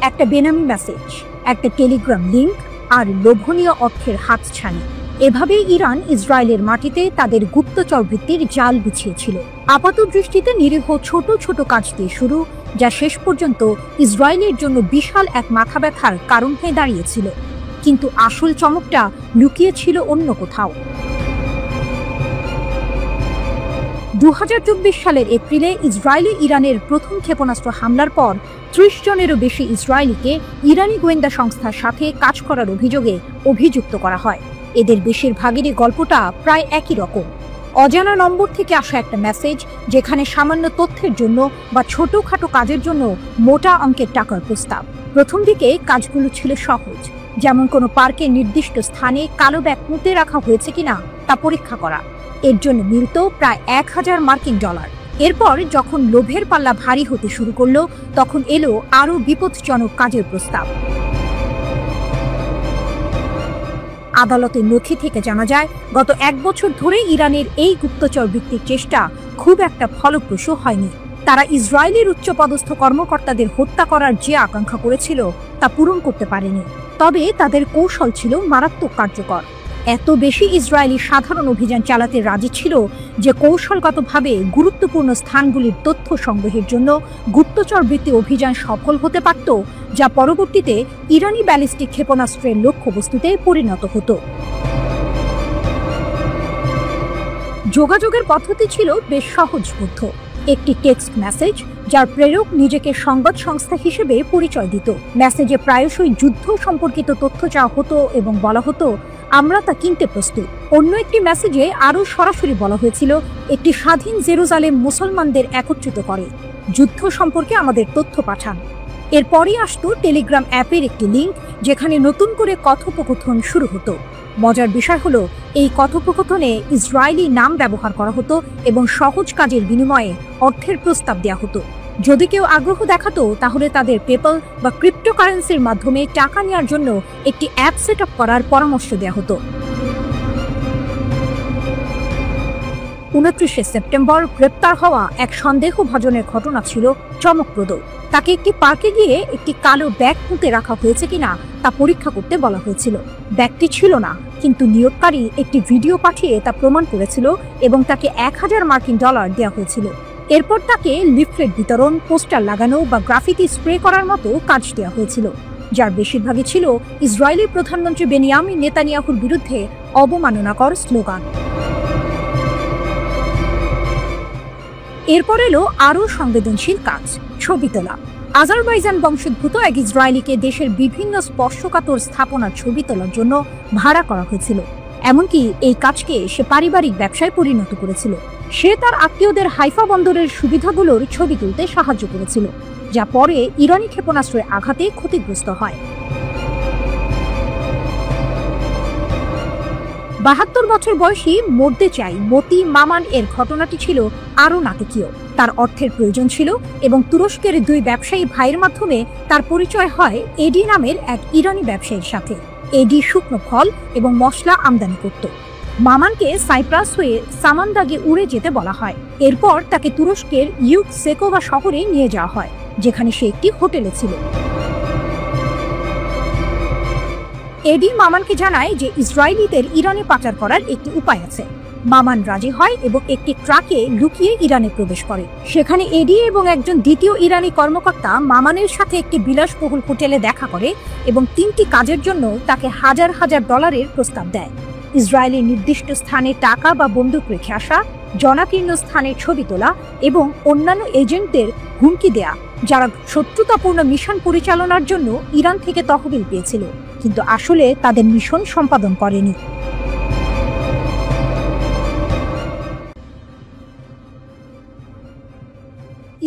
একটা বেনামি মেসেজ, একটা টেলিগ্রাম লিঙ্ক আর লোভনীয় অর্থের হাতছানি, এভাবেই ইরান ইসরায়েলের মাটিতে তাদের গুপ্তচর বৃত্তির জাল বিছিয়েছিল। আপাত দৃষ্টিতে নিরীহ ছোট ছোট কাজ দিয়ে শুরু, যা শেষ পর্যন্ত ইসরায়েলের জন্য বিশাল এক মাথা ব্যথার কারণ হয়ে দাঁড়িয়েছিল। কিন্তু আসল চমকটা লুকিয়ে ছিল অন্য কোথাও। 2024 সালের এপ্রিলে ইসরায়েলি ইরানের প্রথম ক্ষেপণাস্ত্র হামলার পর 30 জনেরও বেশি ইসরায়েলিকে ইরানি গোয়েন্দা সংস্থার সাথে কাজ করার অভিযোগে অভিযুক্ত করা হয়। এদের বেশিরভাগেরই গল্পটা প্রায় একই রকম। অজানা নম্বর থেকে আসা একটা মেসেজ, যেখানে সামান্য তথ্যের জন্য বা ছোটখাটো কাজের জন্য মোটা অঙ্কের টাকার প্রস্তাব। প্রথম দিকে কাজগুলো ছিল সহজ, যেমন কোনো পার্কের নির্দিষ্ট স্থানে কালো ব্যাগ পুঁতে রাখা হয়েছে কিনা তা পরীক্ষা করা। এর জন্য মিলত প্রায় $1000 মার্কিন। এরপর যখন লোভের পাল্লা ভারী হতে শুরু করলো, তখন এলো আরও বিপজ্জনক কাজের প্রস্তাব। আদালতের নথি থেকে জানা যায়, গত 1 বছর ধরে ইরানের এই গুপ্তচর বৃত্তির চেষ্টা খুব একটা ফলপ্রসূ হয়নি। তারা ইসরায়েলের উচ্চপদস্থ কর্মকর্তাদের হত্যা করার যে আকাঙ্ক্ষা করেছিল তা পূরণ করতে পারেনি। তবে তাদের কৌশল ছিল মারাত্মক কার্যকর। এত বেশি ইসরায়েলি সাধারণ অভিযান চালাতে রাজি ছিল যে কৌশলগতভাবে গুরুত্বপূর্ণ স্থানগুলির তথ্য সংগ্রহের জন্য গুপ্তচর বৃত্তি অভিযান সফল হতে পারত, যা পরবর্তীতে ইরানি ব্যালিস্টিক ক্ষেপণাস্ত্রের লক্ষ্যবস্তুতে পরিণত হতো। যোগাযোগের পদ্ধতি ছিল বেশ সহজবোধ্য। একটি টেক্সট মেসেজ, যার প্রেরক নিজেকে সংবাদ সংস্থা হিসেবে পরিচয় দিত। মেসেজে প্রায়শই যুদ্ধ সম্পর্কিত তথ্য চাওয়া হতো এবং বলা হতো, আমরা তা কিনতে প্রস্তুত। অন্য একটি মেসেজে আরও সরাসরি বলা হয়েছিল, একটি স্বাধীন জেরুজালেম মুসলমানদের একত্রিত করে, যুদ্ধ সম্পর্কে আমাদের তথ্য পাঠান। এরপরই আসতো টেলিগ্রাম অ্যাপের একটি লিঙ্ক, যেখানে নতুন করে কথোপকথন শুরু হতো। মজার বিষয় হলো, এই কথোপকথনে ইসরায়েলি নাম ব্যবহার করা হতো এবং সহজ কাজের বিনিময়ে অর্থের প্রস্তাব দেওয়া হতো। যদি কেউ আগ্রহ দেখাতো, তাহলে তাদের পেপ্যাল বা ক্রিপ্টোকারেন্সির মাধ্যমে টাকা নেওয়ার জন্য একটি অ্যাপ সেট আপ করার পরামর্শ দেওয়া হতো। 29 সেপ্টেম্বর গ্রেপ্তার হওয়া এক সন্দেহভাজনের ঘটনা ছিল চমকপ্রদ। তাকে একটি পার্কে গিয়ে একটি কালো ব্যাগ পুঁতে রাখা হয়েছে কিনা তা পরীক্ষা করতে বলা হয়েছিল। ব্যাগটি ছিল না, কিন্তু নিয়োগকারী একটি ভিডিও পাঠিয়ে তা প্রমাণ করেছিল এবং তাকে $1000 দেওয়া হয়েছিল। এরপর তাকে লিফলেট বিতরণ, পোস্টার লাগানো বা গ্রাফিতি স্প্রে করার মতো কাজ দেওয়া হয়েছিল, যার বেশিরভাগই ছিল ইসরায়েলি প্রধানমন্ত্রী বেনিয়ামিন নেতানিয়াহুর বিরুদ্ধে অবমাননাকর স্লোগান। এরপর এলো আরও সংবেদনশীল কাজ, ছবি তোলা। আজারবাইজান বংশোদ্ভূত এক ইসরায়েলিকে দেশের বিভিন্ন স্পর্শকাতর স্থাপনার ছবি তোলার জন্য ভাড়া করা হয়েছিল। এমনকি এই কাজকে সে পারিবারিক ব্যবসায় পরিণত করেছিল। সে তার আত্মীয়দের হাইফা বন্দরের সুবিধাগুলোর ছবি তুলতে সাহায্য করেছিল, যা পরে ইরানি ক্ষেপণাস্ত্রের আঘাতে ক্ষতিগ্রস্ত হয়। 72 বছর বয়সী মরতে চাই মতি মামান এর ঘটনাটি ছিল আরও নাটকীয়। তার অর্থের প্রয়োজন ছিল এবং তুরস্কের 2 ব্যবসায়ী ভাইয়ের মাধ্যমে তার পরিচয় হয় এডি নামের এক ইরানি ব্যবসায়ীর সাথে। এডি শুকনো ফল এবং মশলা আমদানি করত। মামানকে সাইপ্রাস হয়ে সামান্দাগে উড়ে যেতে বলা হয়। এরপর তাকে তুরস্কের ইউকসেকোভা শহরে নিয়ে যাওয়া হয়, যেখানে সে একটি হোটেলে ছিল। এডি মামানকে জানায় যে ইসরায়েলিদের ইরানে পাচার করার একটি উপায় আছে। মামান রাজি হয় এবং একটি ট্রাকে লুকিয়ে ইরানে প্রবেশ করে। সেখানে এডি এবং একজন দ্বিতীয় ইরানি কর্মকর্তা মামানের সাথে একটি বিলাসবহুল হোটেলে দেখা করে এবং 3টি কাজের জন্য তাকে $1000 প্রস্তাব দেয়। ইসরায়েলের নির্দিষ্ট স্থানে টাকা বা বন্দুক রেখে আসা, জনাকীর্ণ স্থানের ছবি তোলা এবং অন্যান্য এজেন্টদের হুমকি দেয়া, যারা শত্রুতাপূর্ণ মিশন পরিচালনার জন্য ইরান থেকে তহবিল পেয়েছিল, কিন্তু আসলে তাদের মিশন সম্পাদন করেনি।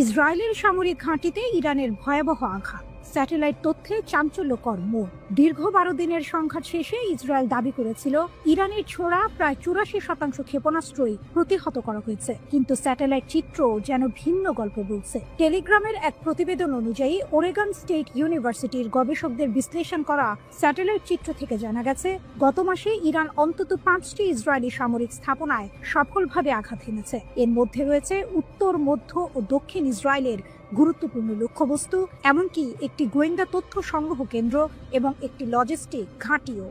ইসরায়েলের সামরিক ঘাঁটিতে ইরানের ভয়াবহ আঘাত, স্যাটেলাইট তথ্যে চাঞ্চল্যকর মোড়। দীর্ঘ 12 দিনের সংঘাত শেষে ইসরায়েল দাবি করেছিল ইরানের ছোড়া প্রায় 84% ক্ষেপণাস্ত্রই প্রতিহত করা হয়েছে, কিন্তু স্যাটেলাইট চিত্র যেন ভিন্ন গল্প বলছে। টেলিগ্রামের এক প্রতিবেদন অনুযায়ী ওরেগন স্টেট ইউনিভার্সিটির গবেষকদের বিশ্লেষণ করা স্যাটেলাইট চিত্র থেকে জানা গেছে, গত মাসে ইরান অন্তত 5টি ইসরায়েলি সামরিক স্থাপনায় সফলভাবে আঘাত হেনেছে। এর মধ্যে রয়েছে উত্তর, মধ্য ও দক্ষিণ ইসরায়েলের গুরুত্বপূর্ণ লক্ষ্যবস্তু, এমনকি একটি গোয়েন্দা তথ্য সংগ্রহ কেন্দ্র এবং একটি লজিস্টিক ঘাঁটিও।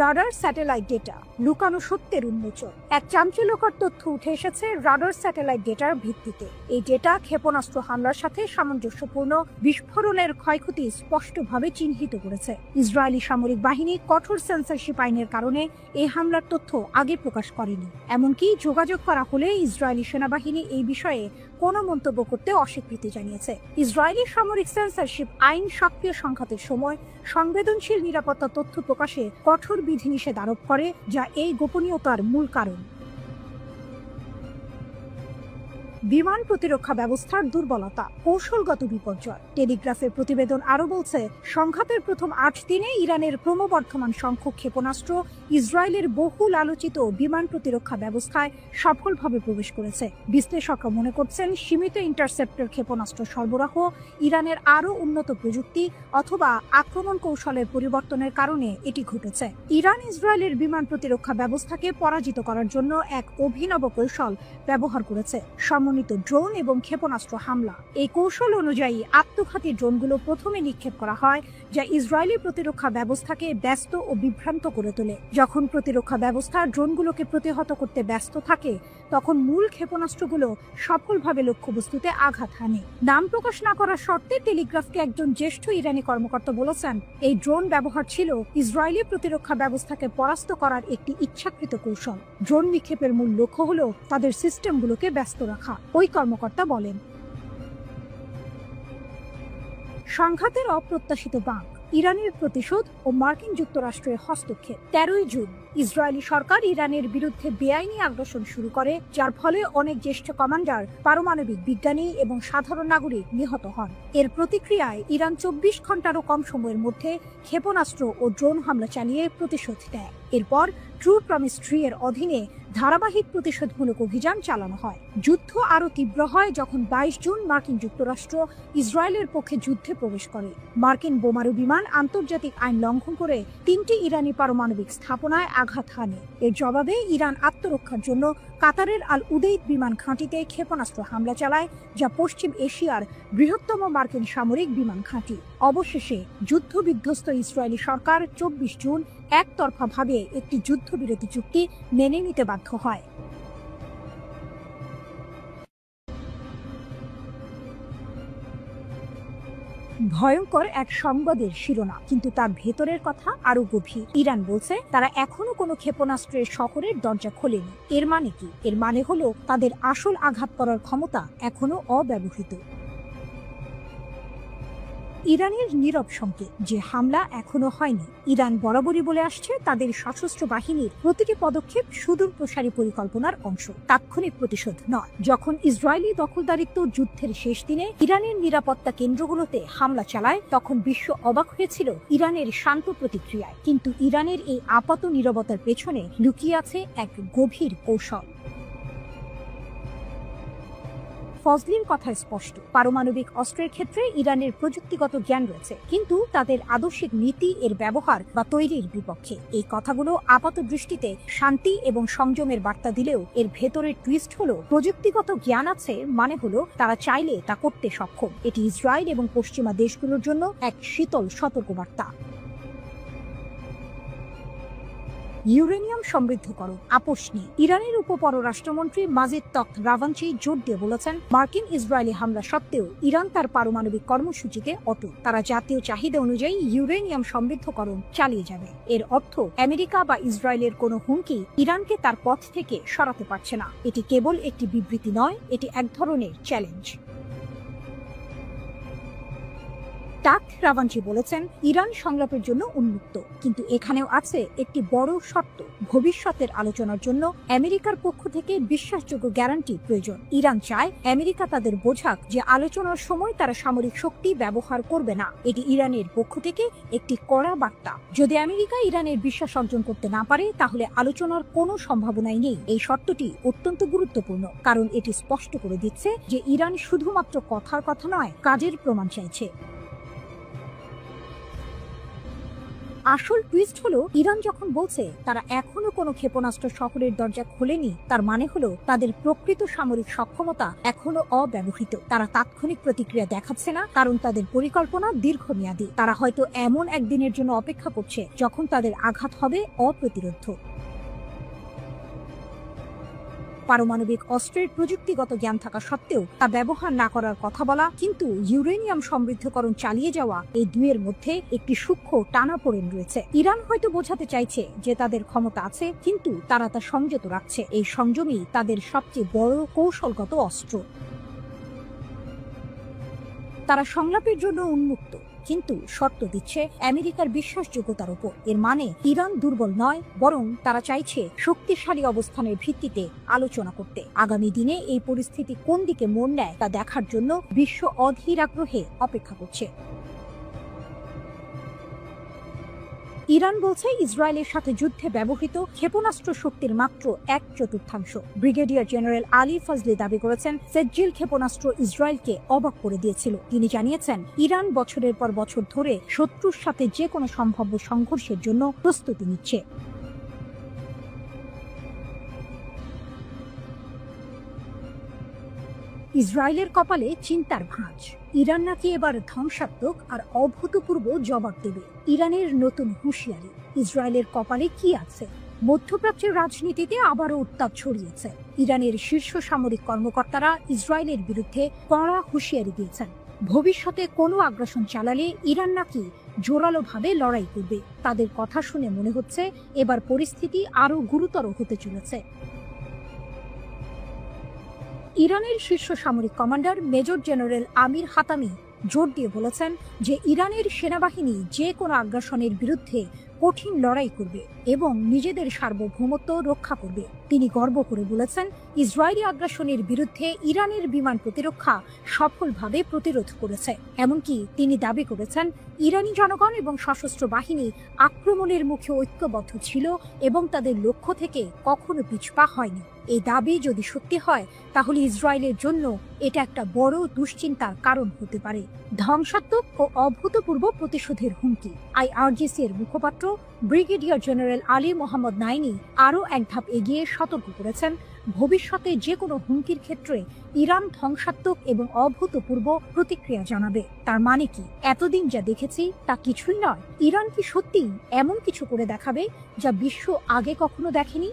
রাডার স্যাটেলাইট ডেটা, লুকানো সত্যের উন্মোচন। এক চাঞ্চল্যকর তথ্য উঠে এসেছে রাডার স্যাটেলাইট ডেটার ভিত্তিতে। এই ডেটা ক্ষেপণাস্ত্র হামলার সাথে সামঞ্জস্যপূর্ণ বিস্ফোরণের ক্ষয়ক্ষতি স্পষ্টভাবে চিহ্নিত করেছে। ইসরায়েলি সামরিক বাহিনী কঠোর সেন্সরশিপ আইনের কারণে এই হামলার তথ্য আগে প্রকাশ করেনি। এমনকি যোগাযোগ করা হলে ইসরায়েলি সেনাবাহিনী এই বিষয়ে কোনো মন্তব্য করতে অস্বীকৃতি জানিয়েছে। ইসরায়েলি সামরিক সেন্সরশিপ আইন সক্রিয় সংঘাতের সময় সংবেদনশীল নিরাপত্তা তথ্য প্রকাশে কঠোর বিধিনিষেধ আরোপ করে, যা এই গোপনীয়তার মূল কারণ। বিমান প্রতিরক্ষা ব্যবস্থার দুর্বলতা, কৌশলগত বিপর্যয়। টেলিগ্রাফের প্রতিবেদন আরো বলছে, সংঘাতের প্রথম 8 দিনে ইরানের ক্রমবর্ধমান সংখ্যক ক্ষেপণাস্ত্র ইসরায়েলের বহুল আলোচিত বিমান প্রতিরক্ষা ব্যবস্থায় সফলভাবে প্রবেশ করেছে। বিশ্লেষকরা মনে করছেন, সীমিত ইন্টারসেপ্টর ক্ষেপণাস্ত্র সরবরাহ, ইরানের আরও উন্নত প্রযুক্তি অথবা আক্রমণ কৌশলের পরিবর্তনের কারণে এটি ঘটেছে। ইরান ইসরায়েলের বিমান প্রতিরক্ষা ব্যবস্থাকে পরাজিত করার জন্য এক অভিনব কৌশল ব্যবহার করেছে, সমন্বিত ড্রোন এবং ক্ষেপণাস্ত্র হামলা। এই কৌশল অনুযায়ী আত্মঘাতী ড্রোনগুলো প্রথমে নিক্ষেপ করা হয়, যা ইসরায়েলি প্রতিরক্ষা ব্যবস্থাকে ব্যস্ত ও বিভ্রান্ত করে তোলে। যখন প্রতিরক্ষা ব্যবস্থা ড্রোনগুলোকে প্রতিহত করতে ব্যস্ত থাকে, তখন মূল ক্ষেপণাস্ত্রগুলো সফলভাবে লক্ষ্যবস্তুতে আঘাত হানে। নাম প্রকাশ না করার শর্তে টেলিগ্রাফকে একজন জ্যেষ্ঠ ইরানি কর্মকর্তা বলেছেন, এই ড্রোন ব্যবহার ছিল ইসরায়েলি প্রতিরক্ষা ব্যবস্থাকে পরাস্ত করার একটি ইচ্ছাকৃত কৌশল। ড্রোন নিক্ষেপের মূল লক্ষ্য হল তাদের সিস্টেমগুলোকে ব্যস্ত রাখা, ওই কর্মকর্তা বলেন। সংঘাতের অপ্রত্যাশিত বাঁক, ইরানের প্রতিশোধ ও মার্কিন যুক্তরাষ্ট্রের হস্তক্ষেপ। 13 জুন ইসরায়েলি সরকার ইরানের বিরুদ্ধে বেআইনি আগ্রাসন শুরু করে, যার ফলে অনেক জ্যেষ্ঠ কমান্ডার, পারমাণবিক বিজ্ঞানী এবং সাধারণ নাগরিক নিহত হন। এর প্রতিক্রিয়ায় ইরান 24 ঘন্টারও কম সময়ের মধ্যে ক্ষেপণাস্ত্র ও ড্রোন হামলা চালিয়ে প্রতিশোধ নেয়। এরপর ট্রু প্রমিস 3 এর অধীনে ধারাবাহিক প্রতিশোধমূলক অভিযান চালানো হয়। যুদ্ধ আরও তীব্র হয় যখন 22 জুন মার্কিন যুক্তরাষ্ট্র ইসরায়েলের পক্ষে যুদ্ধে প্রবেশ করে। মার্কিন বোমারু বিমান আন্তর্জাতিক আইন লঙ্ঘন করে 3টি ইরানি পারমাণবিক স্থাপনায় আঘাত হানে। এর জবাবে ইরান আত্মরক্ষার জন্য কাতারের আল উদেইদ বিমান ঘাঁটিতে ক্ষেপণাস্ত্র হামলা চালায়, যা পশ্চিম এশিয়ার বৃহত্তম মার্কিন সামরিক বিমান ঘাঁটি। অবশেষে যুদ্ধবিধ্বস্ত ইসরায়েলি সরকার 24 জুন একতরফাভাবে একটি যুদ্ধবিরতি চুক্তি মেনে নিতে বাধ্য হয়। ভয়ঙ্কর এক সংবাদের শিরোনাম, কিন্তু তার ভেতরের কথা আরো গভীর। ইরান বলছে তারা এখনো কোনো ক্ষেপণাস্ত্রের শহরের দরজা খোলেনি। এর মানে কি? এর মানে হলো তাদের আসল আঘাত করার ক্ষমতা এখনো অব্যবহৃত। ইরানের নীরব সংকেত যে হামলা এখনো হয়নি। ইরান বরাবরই বলে আসছে তাদের সশস্ত্র বাহিনীর প্রতিটি পদক্ষেপ সুদূর প্রসারী পরিকল্পনার অংশ, তাৎক্ষণিক প্রতিশোধ নয়। যখন ইসরায়েলি দখলদারিত্ব যুদ্ধের শেষ দিনে ইরানের নিরাপত্তা কেন্দ্রগুলোতে হামলা চালায়, তখন বিশ্ব অবাক হয়েছিল ইরানের শান্ত প্রতিক্রিয়ায়। কিন্তু ইরানের এই আপাত নীরবতার পেছনে লুকিয়ে আছে এক গভীর কৌশল। ফজলির কথা স্পষ্ট, পারমাণবিক অস্ত্রের ক্ষেত্রে ইরানের প্রযুক্তিগত জ্ঞান রয়েছে, কিন্তু তাদের আদর্শিক নীতি এর ব্যবহার বা তৈরির বিপক্ষে। এই কথাগুলো আপাত দৃষ্টিতে শান্তি এবং সংযমের বার্তা দিলেও এর ভেতরের টুইস্ট হলো, প্রযুক্তিগত জ্ঞান আছে মানে হলো তারা চাইলে তা করতে সক্ষম। এটি ইসরায়েল এবং পশ্চিমা দেশগুলোর জন্য এক শীতল সতর্কবার্তা। ইউরেনিয়াম সমৃদ্ধকরণ আপোষ নিয়ে ইরানের উপপররাষ্ট্রমন্ত্রী মাজিদ তখত রাভাঞ্চি জোর দিয়ে বলেছেন, মার্কিন ইসরায়েলি হামলা সত্ত্বেও ইরান তার পারমাণবিক কর্মসূচিতে অটল। তারা জাতীয় চাহিদা অনুযায়ী ইউরেনিয়াম সমৃদ্ধকরণ চালিয়ে যাবে। এর অর্থ আমেরিকা বা ইসরায়েলের কোনো হুমকি ইরানকে তার পথ থেকে সরাতে পারছে না। এটি কেবল একটি বিবৃতি নয়, এটি এক ধরনের চ্যালেঞ্জ। তখত রাভাঞ্চি বলেছেন, ইরান সংলাপের জন্য উন্মুক্ত, কিন্তু এখানেও আছে একটি বড় শর্ত। ভবিষ্যতের আলোচনার জন্য আমেরিকার পক্ষ থেকে বিশ্বাসযোগ্য গ্যারান্টি প্রয়োজন। ইরান চায় আমেরিকা তাদের বোঝাক যে আলোচনার সময় তারা সামরিক শক্তি ব্যবহার করবে না। এটি ইরানের পক্ষ থেকে একটি কড়া বার্তা। যদি আমেরিকা ইরানের বিশ্বাস অর্জন করতে না পারে, তাহলে আলোচনার কোনো সম্ভাবনাই নেই। এই শর্তটি অত্যন্ত গুরুত্বপূর্ণ, কারণ এটি স্পষ্ট করে দিচ্ছে যে ইরান শুধুমাত্র কথার কথা নয়, কাজের প্রমাণ চাইছে। আসল টুইস্ট হলো, ইরান যখন বলছে তারা এখনো কোনো ক্ষেপণাস্ত্র শহরের দরজা খোলেনি, তার মানে হলো তাদের প্রকৃত সামরিক সক্ষমতা এখনো অব্যবহৃত। তারা তাৎক্ষণিক প্রতিক্রিয়া দেখাচ্ছে না, কারণ তাদের পরিকল্পনা দীর্ঘমেয়াদী। তারা হয়তো এমন একদিনের জন্য অপেক্ষা করছে যখন তাদের আঘাত হবে অপ্রতিরোধ্য। পারমাণবিক অস্ত্রের প্রযুক্তিগত জ্ঞান থাকা সত্ত্বেও তা ব্যবহার না করার কথা বলা, কিন্তু ইউরেনিয়াম সমৃদ্ধকরণ চালিয়ে যাওয়া, এই দুয়ের মধ্যে একটি সূক্ষ্ম টানাপোড়েন রয়েছে। ইরান হয়তো বোঝাতে চাইছে যে তাদের ক্ষমতা আছে, কিন্তু তারা তা সংযত রাখছে। এই সংযমই তাদের সবচেয়ে বড় কৌশলগত অস্ত্র। তারা সংলাপের জন্য উন্মুক্ত, কিন্তু শর্ত দিচ্ছে আমেরিকার বিশ্বাসযোগ্যতার উপর। এর মানে ইরান দুর্বল নয়, বরং তারা চাইছে শক্তিশালী অবস্থানের ভিত্তিতে আলোচনা করতে। আগামী দিনে এই পরিস্থিতি কোন দিকে মোড় নেয় তা দেখার জন্য বিশ্ব অধীর আগ্রহে অপেক্ষা করছে। ইরান বলছে ইসরায়েলের সাথে যুদ্ধে ব্যবহৃত ক্ষেপণাস্ত্র শক্তির মাত্র 1/4। ব্রিগেডিয়ার জেনারেল আলী ফজলি দাবি করেছেন, সেজ্জিল ক্ষেপণাস্ত্র ইসরায়েলকে অবাক করে দিয়েছিল। তিনি জানিয়েছেন, ইরান বছরের পর বছর ধরে শত্রুর সাথে যে কোনো সম্ভাব্য সংঘর্ষের জন্য প্রস্তুতি নিচ্ছে। ইসরায়েলের কপালে চিন্তার ভাঁজ। ইরান নাকি এবার ধ্বংসাত্মক আর অভূতপূর্ব জবাব দেবে। ইরানের নতুন হুঁশিয়ারি। ইসরায়েলের কপালে কি আছে? মধ্যপ্রাচ্যের রাজনীতিতে আবারও উত্তাপ ছড়িয়েছে। ইরানের শীর্ষ সামরিক কর্মকর্তারা ইসরায়েলের বিরুদ্ধে কড়া হুঁশিয়ারি দিয়েছেন। ভবিষ্যতে কোনো আগ্রাসন চালালে ইরান নাকি জোরালোভাবে লড়াই করবে। তাদের কথা শুনে মনে হচ্ছে এবার পরিস্থিতি আরও গুরুতর হতে চলেছে। ইরানের শীর্ষ সামরিক কমান্ডার মেজর জেনারেল আমির হাতামি জোর দিয়ে বলেছেন যে ইরানের সেনাবাহিনী যে কোনো আগ্রাসনের বিরুদ্ধে কঠিন লড়াই করবে এবং নিজেদের সার্বভৌমত্ব রক্ষা করবে। তিনি গর্ব করে বলেছেন, ইসরায়েলি আগ্রাসনের বিরুদ্ধে ইরানের বিমান প্রতিরক্ষা সফলভাবে প্রতিরোধ করেছে। এমনকি তিনি দাবি করেছেন, ইরানি জনগণ এবং সশস্ত্র বাহিনী আক্রমণের মুখে ঐক্যবদ্ধ ছিল এবং তাদের লক্ষ্য থেকে কখনো পিছপা হয়নি। এই দাবি যদি সত্যি হয়, তাহলে ইসরায়েলের জন্য এটা একটা বড় দুশ্চিন্তার কারণ হতে পারে। ধ্বংসাত্মক ও অভূতপূর্ব প্রতিশোধের হুমকি। আইআরজিসি এর মুখপাত্র ব্রিগেডিয়ার জেনারেল আলী মোহাম্মদ নাইনি আরও এক ধাপ এগিয়ে সতর্ক করেছেন, ভবিষ্যতে যে কোনো হুমকির ক্ষেত্রে ইরান ধ্বংসাত্মক এবং অভূতপূর্ব প্রতিক্রিয়া জানাবে। তার মানে কি, এতদিন যা দেখেছি তা কিছুই নয়? ইরান কি সত্যি এমন কিছু করে দেখাবে যা বিশ্ব আগে কখনো দেখেনি?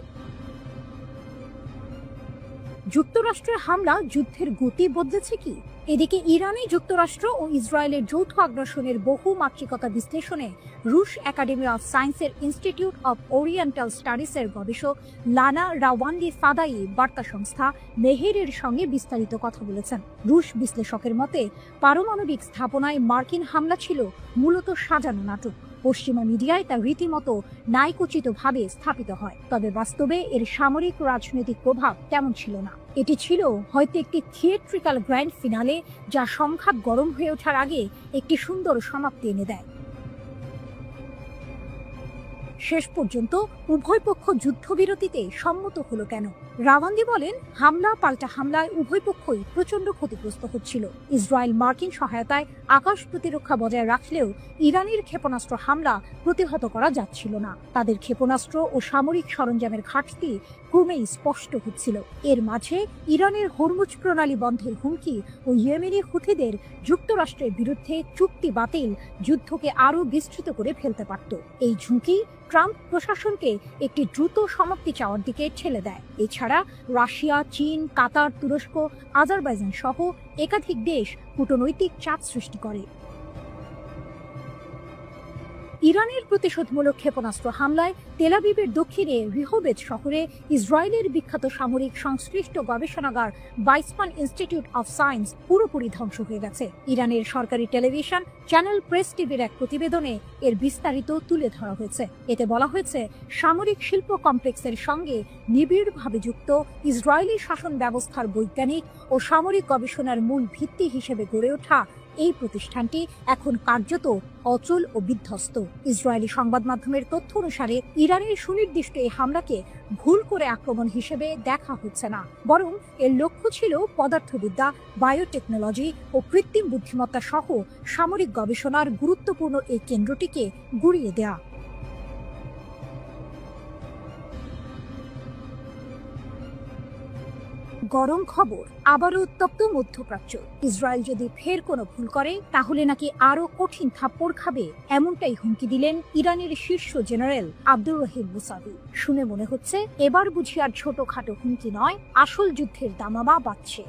যুক্তরাষ্ট্রের হামলা যুদ্ধের গতি বদলেছে কি? এদিকে ইরানে যুক্তরাষ্ট্র ও ইসরায়েলের যৌথ আগ্রাসনের বহু মাত্রিকতা বিশ্লেষণে রুশ একাডেমি অফ সায়েন্সের ইনস্টিটিউট অব ওরিয়েন্টাল স্টাডিজের গবেষক লানা রাওয়ান্দি ফাদাই বার্তা সংস্থা মেহেরের সঙ্গে বিস্তারিত কথা বলেছেন। রুশ বিশ্লেষকের মতে, পারমাণবিক স্থাপনায় মার্কিন হামলা ছিল মূলত সাজানো নাটক। পশ্চিমা মিডিয়ায় তা রীতিমতো ন্যায়কোচিতভাবে স্থাপিত হয়, তবে বাস্তবে এর সামরিক রাজনৈতিক প্রভাব তেমন ছিল না। এটি ছিল হয়তো একটি থিয়েট্রিক্যাল গ্র্যান্ড ফিনালে, যা সংঘাত গরম হয়ে ওঠার আগে একটি সুন্দর সমাপ্তি এনে দেয়। শেষ পর্যন্ত উভয় পক্ষ যুদ্ধবিরতিতে সম্মত হলো কেন? রাওয়ান্দি বলেন, হামলা পাল্টা হামলায় উভয় পক্ষই প্রচন্ড ক্ষতিগ্রস্ত হচ্ছিল। ইসরায়েল মার্কিন সহায়তায় আকাশ প্রতিরক্ষা বজায় রাখলেও ইরানের ক্ষেপণাস্ত্র হামলা প্রতিহত করা যাচ্ছিল না। তাদের ক্ষেপণাস্ত্র ও সামরিক সরঞ্জামের ঘাটতি ক্রমেই স্পষ্ট হচ্ছিল। এর মাঝে ইরানের হরমুজ প্রণালী বন্ধের হুমকি ও ইয়েমেনি হুথিদের যুক্তরাষ্ট্রের বিরুদ্ধে চুক্তি বাতিল যুদ্ধকে আরও বিস্তৃত করে ফেলতে পারত। এই ঝুঁকি ট্রাম্প প্রশাসনকে একটি দ্রুত সমাপ্তি চাওয়ার দিকে ঠেলে দেয়। এছাড়া রাশিয়া, চীন, কাতার, তুরস্ক, আজারবাইজান সহ একাধিক দেশ কূটনৈতিক চাপ সৃষ্টি করে। ইরানের প্রতিশোধমূলক ক্ষেপণাস্ত্র হামলায় তেল আবিবের দক্ষিণে রিহোবেজ শহরে ইসরায়েলের বিখ্যাত সামরিক সংশ্লিষ্ট গবেষণাগার বাইসমান ইনস্টিটিউট অফ সায়েন্স পুরোপুরি ধ্বংস হয়ে গেছে। ইরানের সরকারি টেলিভিশন চ্যানেল প্রেস টিভির এক প্রতিবেদনে এর বিস্তারিত তুলে ধরা হয়েছে। এতে বলা হয়েছে, সামরিক শিল্প কমপ্লেক্সের সঙ্গে নিবিড়ভাবে যুক্ত ইসরায়েলি শাসন ব্যবস্থার বৈজ্ঞানিক ও সামরিক গবেষণার মূল ভিত্তি হিসেবে গড়ে ওঠা এই প্রতিষ্ঠানটি এখন কার্যত অচল ও বিধ্বস্ত। ইসরায়েলি সংবাদ মাধ্যমের তথ্য অনুসারে ইরানের সুনির্দিষ্ট এই হামলাকে ভুল করে আক্রমণ হিসেবে দেখা হচ্ছে না, বরং এর লক্ষ্য ছিল পদার্থবিদ্যা, বায়োটেকনোলজি ও কৃত্রিম বুদ্ধিমত্তা সহ সামরিক গবেষণার গুরুত্বপূর্ণ এই কেন্দ্রটিকে গুঁড়িয়ে দেয়া। গরম খবর, আবারও উত্তপ্ত মধ্যপ্রাচ্য। ইসরায়েল যদি ফের কোনো ভুল করে, তাহলে নাকি আরো কঠিন থাপ্পড় খাবে, এমনটাই হুমকি দিলেন ইরানের শীর্ষ জেনারেল আব্দুর রহিম মুসাভি। শুনে মনে হচ্ছে এবার বুঝি আর ছোটখাটো হুমকি নয়, আসল যুদ্ধের দামামা বাজছে।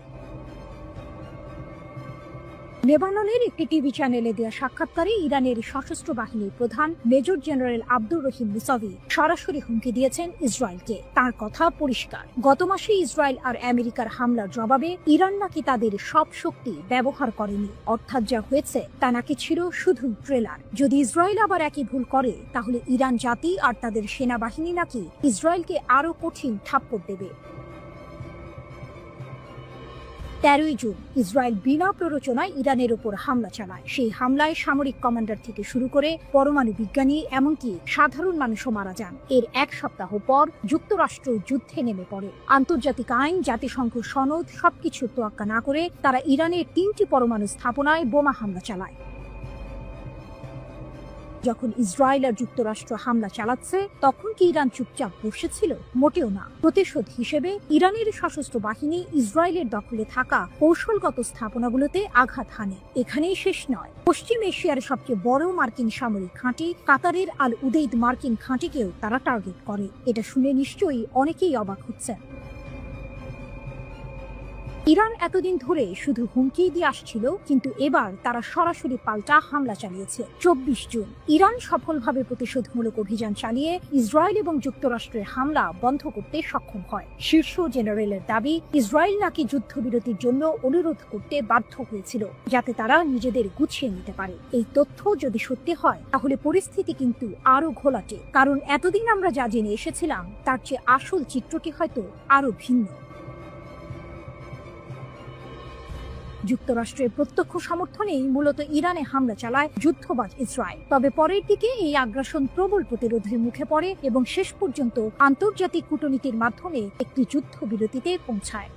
লেবাননের একটি টিভি চ্যানেলে দেওয়া সাক্ষাৎকারে ইরানের সশস্ত্র বাহিনীর প্রধান major general Abdur Rahim Musavi সরাসরি হুমকি দিয়েছেন ইসরায়েলকে। তার কথা পরিষ্কার, গত মাসে ইসরায়েল আর আমেরিকার হামলার জবাবে ইরান নাকি তাদের সব শক্তি ব্যবহার করেনি, অর্থাৎ যা হয়েছে তা নাকি ছিল শুধু ট্রেলার। যদি ইসরায়েল আবার একই ভুল করে তাহলে ইরান জাতি আর তাদের সেনাবাহিনী নাকি ইসরায়েলকে আরো কঠিন থাপ্পড় দেবে। 13 জুন ইসরায়েল বিনা প্ররোচনায় ইরানের উপর হামলা চালায়। সেই হামলায় সামরিক কমান্ডার থেকে শুরু করে পরমাণু বিজ্ঞানী এমনকি সাধারণ মানুষও মারা যান। এর এক সপ্তাহ পর যুক্তরাষ্ট্র যুদ্ধে নেমে পড়ে। আন্তর্জাতিক আইন, জাতিসংঘ সনদ সবকিছু তোয়াক্কা না করে তারা ইরানের 3টি পরমাণু স্থাপনায় বোমা হামলা চালায়। যখন ইসরায়েল আর যুক্তরাষ্ট্র হামলা চালাচ্ছে তখন কি ইরান চুপচাপ বসেছিল? মোটেও না। প্রতিশোধ হিসেবে ইরানের সশস্ত্র বাহিনী ইসরায়েলের দখলে থাকা কৌশলগত স্থাপনাগুলোতে আঘাত হানে। এখানেই শেষ নয়, পশ্চিম এশিয়ার সবচেয়ে বড় মার্কিন সামরিক ঘাঁটি কাতারের আল উদেইদ মার্কিন ঘাঁটিকেও তারা টার্গেট করে। এটা শুনে নিশ্চয়ই অনেকেই অবাক হচ্ছেন। ইরান এতদিন ধরে শুধু হুমকি দিয়ে আসছিল, কিন্তু এবার তারা সরাসরি পাল্টা হামলা চালিয়েছে। 24 জুন ইরান সফলভাবে প্রতিশোধমূলক অভিযান চালিয়ে ইসরায়েল এবং যুক্তরাষ্ট্রের হামলা বন্ধ করতে সক্ষম হয়। শীর্ষ জেনারেলের দাবি, ইসরায়েল নাকি যুদ্ধবিরতির জন্য অনুরোধ করতে বাধ্য হয়েছিল যাতে তারা নিজেদের গুছিয়ে নিতে পারে। এই তথ্য যদি সত্যি হয় তাহলে পরিস্থিতি কিন্তু আরো ঘোলাটে, কারণ এতদিন আমরা যা জেনে এসেছিলাম তার চেয়ে আসল চিত্রটি হয়তো আরো ভিন্ন। যুক্তরাষ্ট্রের প্রত্যক্ষ সমর্থনেই মূলত ইরানে হামলা চালায় যুদ্ধবাজ ইসরায়েল। তবে পরের দিকে এই আগ্রাসন প্রবল প্রতিরোধের মুখে পড়ে এবং শেষ পর্যন্ত আন্তর্জাতিক কূটনীতির মাধ্যমে একটি যুদ্ধবিরতিতে পৌঁছায়।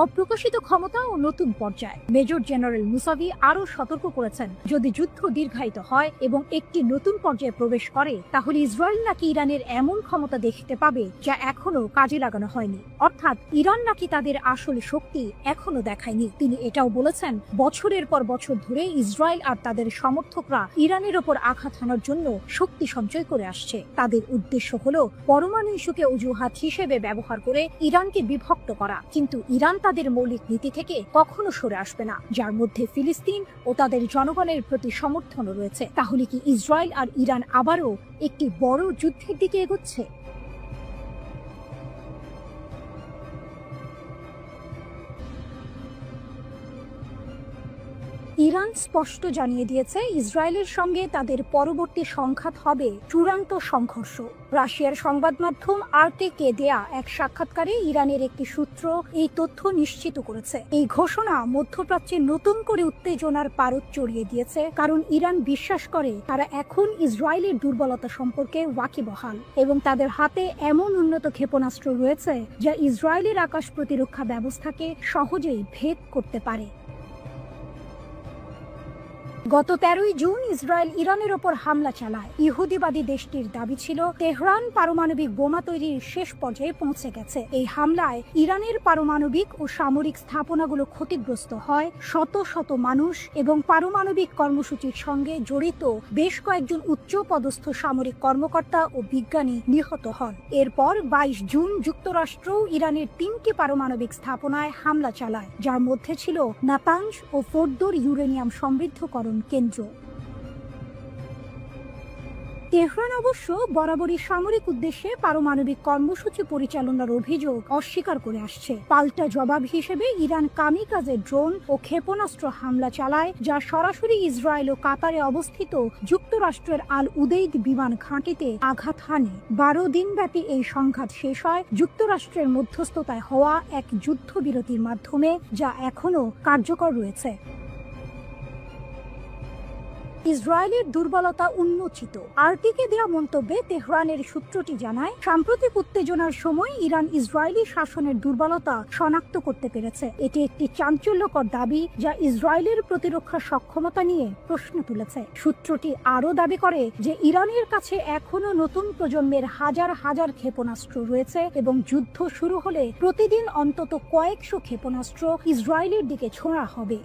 অপ্রকাশিত ক্ষমতা ও নতুন পর্যায়। মেজর জেনারেল মুসাভি আরো সতর্ক করেছেন, যদি যুদ্ধ দীর্ঘায়িত হয় এবং একটি নতুন পর্যায়ে প্রবেশ করে তাহলে ইসরায়েল নাকি ইরানের এমন ক্ষমতা দেখতে পাবে যা এখনো কাজে লাগানো হয়নি, অর্থাৎ ইরান নাকি তাদের আসল শক্তি এখনো দেখায়নি। তিনি এটাও বলেছেন, বছরের পর বছর ধরে ইসরায়েল আর তাদের সমর্থকরা ইরানের ওপর আঘাত হানার জন্য শক্তি সঞ্চয় করে আসছে। তাদের উদ্দেশ্য হলো পরমাণু ইস্যুকে অজুহাত হিসেবে ব্যবহার করে ইরানকে বিভক্ত করা, কিন্তু ইরান তাদের মৌলিক নীতি থেকে কখনো সরে আসবে না, যার মধ্যে ফিলিস্তিন ও তাদের জনগণের প্রতি সমর্থনও রয়েছে। তাহলে কি ইসরায়েল আর ইরান আবারও একটি বড় যুদ্ধের দিকে এগোচ্ছে? ইরান স্পষ্ট জানিয়ে দিয়েছে, ইসরায়েলের সঙ্গে তাদের পরবর্তী সংঘাত হবে চূড়ান্ত সংঘর্ষ। রাশিয়ার সংবাদ মাধ্যম আরটিকে দেয়া এক সাক্ষাৎকারে ইরানের একটি সূত্র এই তথ্য নিশ্চিত করেছে। এই ঘোষণা মধ্যপ্রাচ্যে নতুন করে উত্তেজনার পারদ চড়িয়ে দিয়েছে, কারণ ইরান বিশ্বাস করে তারা এখন ইসরায়েলের দুর্বলতা সম্পর্কে ওয়াকিবহাল এবং তাদের হাতে এমন উন্নত ক্ষেপণাস্ত্র রয়েছে যা ইসরায়েলের আকাশ প্রতিরক্ষা ব্যবস্থাকে সহজেই ভেদ করতে পারে। গত 13 জুন ইসরায়েল ইরানের ওপর হামলা চালায়। ইহুদিবাদী দেশটির দাবি ছিল তেহরান পারমাণবিক বোমা তৈরির শেষ পর্যায়ে পৌঁছে গেছে। এই হামলায় ইরানের পারমাণবিক ও সামরিক স্থাপনাগুলো ক্ষতিগ্রস্ত হয়, শত শত মানুষ এবং পারমাণবিক কর্মসূচির সঙ্গে জড়িত বেশ কয়েকজন উচ্চ পদস্থ সামরিক কর্মকর্তা ও বিজ্ঞানী নিহত হন। এরপর 22 জুন যুক্তরাষ্ট্র ইরানের 3টি পারমাণবিক স্থাপনায় হামলা চালায়, যার মধ্যে ছিল নাতানজ ও ফোর্দোর ইউরেনিয়াম সমৃদ্ধকরণ কেন্দ্র। তেহরান অবশ্য বরাবরই সামরিক উদ্দেশ্যে পারমাণবিক কর্মসূচি পরিচালনার অভিযোগ অস্বীকার করে আসছে। পাল্টা জবাব হিসেবে ইরান কামিকাজে ড্রোন ও ক্ষেপণাস্ত্র হামলা চালায়, যা সরাসরি ইসরায়েল ও কাতারে অবস্থিত যুক্তরাষ্ট্রের আল উদেইদ বিমান ঘাঁটিতে আঘাত হানে। 12 দিনব্যাপী এই সংঘাত শেষ হয় যুক্তরাষ্ট্রের মধ্যস্থতায় হওয়া এক যুদ্ধবিরতির মাধ্যমে, যা এখনো কার্যকর রয়েছে। ইসরায়েলের দুর্বলতা উন্মোচিত। আরটিকে দেওয়া মন্তব্যে তেহরানের সূত্রটি জানায়, সাম্প্রতিক উত্তেজনার সময় ইরান ইসরায়েলি শাসনের দুর্বলতা শনাক্ত করতে পেরেছে। এটি একটি চাঞ্চল্যকর দাবি যা ইসরায়েলের প্রতিরক্ষা সক্ষমতা নিয়ে প্রশ্ন তুলেছে। সূত্রটি আরও দাবি করে যে ইরানের কাছে এখনো নতুন প্রজন্মের হাজার হাজার ক্ষেপণাস্ত্র রয়েছে এবং যুদ্ধ শুরু হলে প্রতিদিন অন্তত কয়েকশো ক্ষেপণাস্ত্র ইসরায়েলের দিকে ছোঁড়া হবে।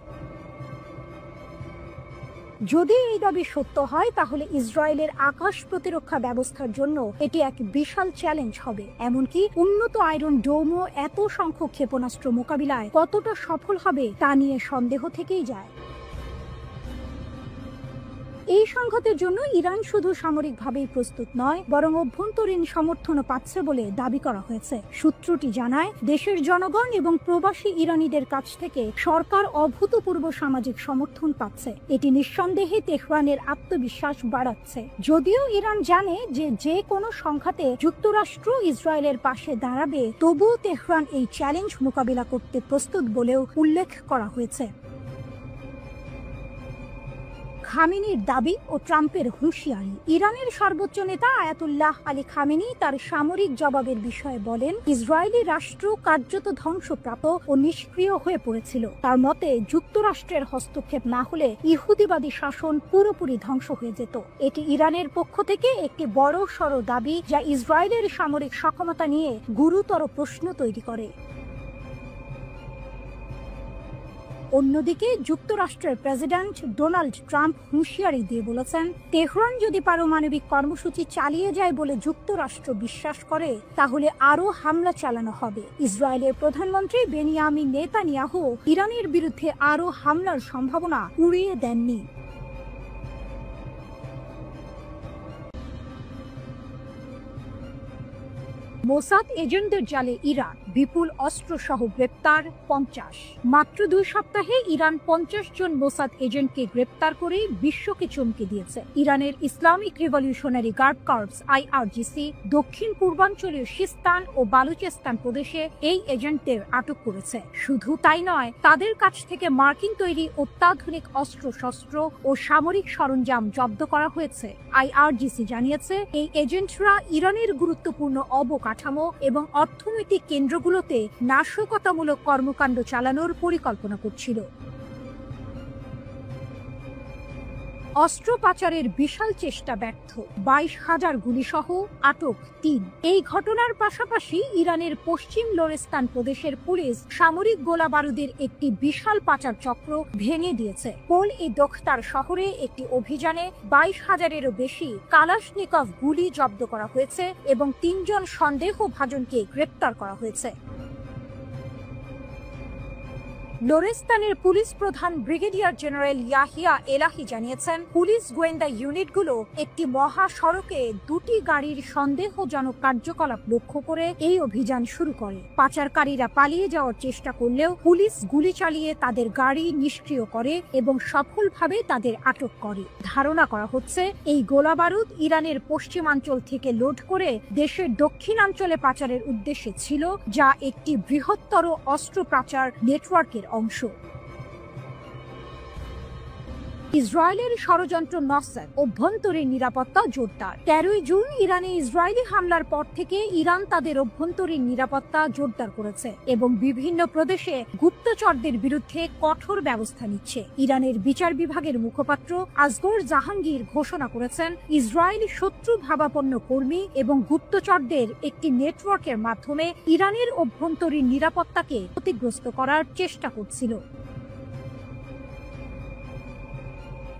যদি এই দাবি সত্য হয় তাহলে ইসরায়েলের আকাশ প্রতিরক্ষা ব্যবস্থার জন্য এটি এক বিশাল চ্যালেঞ্জ হবে। এমনকি উন্নত আয়রন ডোমও এত সংখ্যক ক্ষেপণাস্ত্র মোকাবিলায় কতটা সফল হবে তা নিয়ে সন্দেহ থেকেই যায়। এই সংঘাতের জন্য ইরান শুধু সামরিকভাবেই প্রস্তুত নয়, বরং অভ্যন্তরীণ সমর্থনও পাচ্ছে বলে দাবি করা হয়েছে। সূত্রটি জানায়, দেশের জনগণ এবং প্রবাসী ইরানিদের কাছ থেকে সরকার অভূতপূর্ব সামাজিক সমর্থন পাচ্ছে। এটি নিঃসন্দেহে তেহরানের আত্মবিশ্বাস বাড়াচ্ছে। যদিও ইরান জানে যে যে কোনো সংঘাতে যুক্তরাষ্ট্র ইসরায়েলের পাশে দাঁড়াবে, তবুও তেহরান এই চ্যালেঞ্জ মোকাবিলা করতে প্রস্তুত বলেও উল্লেখ করা হয়েছে। খামেনির দাবি ও ট্রাম্পের হুঁশিয়ারি। ইরানের সর্বোচ্চ নেতা আয়াতুল্লাহ আলী খামেনি তার সামরিক জবাবের বিষয়ে বলেন, ইসরায়েলি রাষ্ট্র কার্যত ধ্বংসপ্রাপ্ত ও নিষ্ক্রিয় হয়ে পড়েছিল। তার মতে, যুক্তরাষ্ট্রের হস্তক্ষেপ না হলে ইহুদিবাদী শাসন পুরোপুরি ধ্বংস হয়ে যেত। এটি ইরানের পক্ষ থেকে একটি বড় সড় দাবি, যা ইসরায়েলের সামরিক সক্ষমতা নিয়ে গুরুতর প্রশ্ন তৈরি করে। অন্যদিকে যুক্তরাষ্ট্রের প্রেসিডেন্ট ডোনাল্ড ট্রাম্প হুঁশিয়ারি দিয়ে বলেছেন, তেহরান যদি পারমাণবিক কর্মসূচি চালিয়ে যায় বলে যুক্তরাষ্ট্র বিশ্বাস করে, তাহলে আরও হামলা চালানো হবে। ইসরায়েলের প্রধানমন্ত্রী বেনিয়ামিন নেতানিয়াহু ইরানের বিরুদ্ধে আরও হামলার সম্ভাবনা উড়িয়ে দেননি। মোসাদ এজেন্টদের জালে ইরান, বিপুল অস্ত্র সহ গ্রেপ্তার 50। মাত্র 2 সপ্তাহে ইরান 50 জন মোসাদ এজেন্টকে গ্রেপ্তার করে বিশ্বকে চমকে দিয়েছে। ইরানের Islamic revolutionary guard corps IRGC দক্ষিণ পূর্বাঞ্চলীয় সিস্তান ও বালুচেস্তান প্রদেশে এই এজেন্টদের আটক করেছে। শুধু তাই নয়, তাদের কাছ থেকে মার্কিন তৈরি অত্যাধুনিক অস্ত্রশস্ত্র ও সামরিক সরঞ্জাম জব্দ করা হয়েছে। IRGC জানিয়েছে, এই এজেন্টরা ইরানের গুরুত্বপূর্ণ অবকাঠামো এবং অর্থনৈতিক কেন্দ্রগুলোতে নাশকতামূলক কর্মকাণ্ড চালানোর পরিকল্পনা করছিল। অস্ত্র পাচারের বিশাল চেষ্টা ব্যর্থ, 22,000 গুলিসহ আটক 3। এই ঘটনার পাশাপাশি ইরানের পশ্চিম লোরেস্তান প্রদেশের পুলিশ সামরিক গোলা বারুদের একটি বিশাল পাচার চক্র ভেঙে দিয়েছে। পোল-ই-দোখতার শহরে একটি অভিযানে 22,000-এরও বেশি কালাশনিকভ গুলি জব্দ করা হয়েছে এবং 3 জন সন্দেহভাজনকে গ্রেপ্তার করা হয়েছে। লোরেস্তানের পুলিশ প্রধান ব্রিগেডিয়ার জেনারেল ইয়াহিয়া এলাহি জানিয়েছেন, পুলিশ গোয়েন্দা ইউনিটগুলো একটি মহাসড়কে 2টি গাড়ির সন্দেহজনক কার্যকলাপ লক্ষ্য করে এই অভিযান শুরু করে। পাচারকারীরা পালিয়ে যাওয়ার চেষ্টা করলেও পুলিশ গুলি চালিয়ে তাদের গাড়ি নিষ্ক্রিয় করে এবং সফলভাবে তাদের আটক করে। ধারণা করা হচ্ছে, এই গোলাবারুদ ইরানের পশ্চিমাঞ্চল থেকে লোড করে দেশের দক্ষিণাঞ্চলে পাচারের উদ্দেশ্যে ছিল, যা একটি বৃহত্তর অস্ত্র পাচার নেটওয়ার্কের অংশ। ইসরায়েলের ষড়যন্ত্র নসরাত, অভ্যন্তরীণ নিরাপত্তা জোরদার। 13 জুন ইরানে ইসরায়েলি হামলার পর থেকে ইরান তাদের অভ্যন্তরীণ নিরাপত্তা জোরদার করেছে এবং বিভিন্ন প্রদেশে গুপ্তচরদের বিরুদ্ধে কঠোর ব্যবস্থা নিচ্ছে। ইরানের বিচার বিভাগের মুখপাত্র আসগর জাহাঙ্গীর ঘোষণা করেছেন, ইসরায়েলি শত্রু ভাবাপন্ন কর্মী এবং গুপ্তচরদের একটি নেটওয়ার্কের মাধ্যমে ইরানের অভ্যন্তরীণ নিরাপত্তাকে ক্ষতিগ্রস্ত করার চেষ্টা করছিল।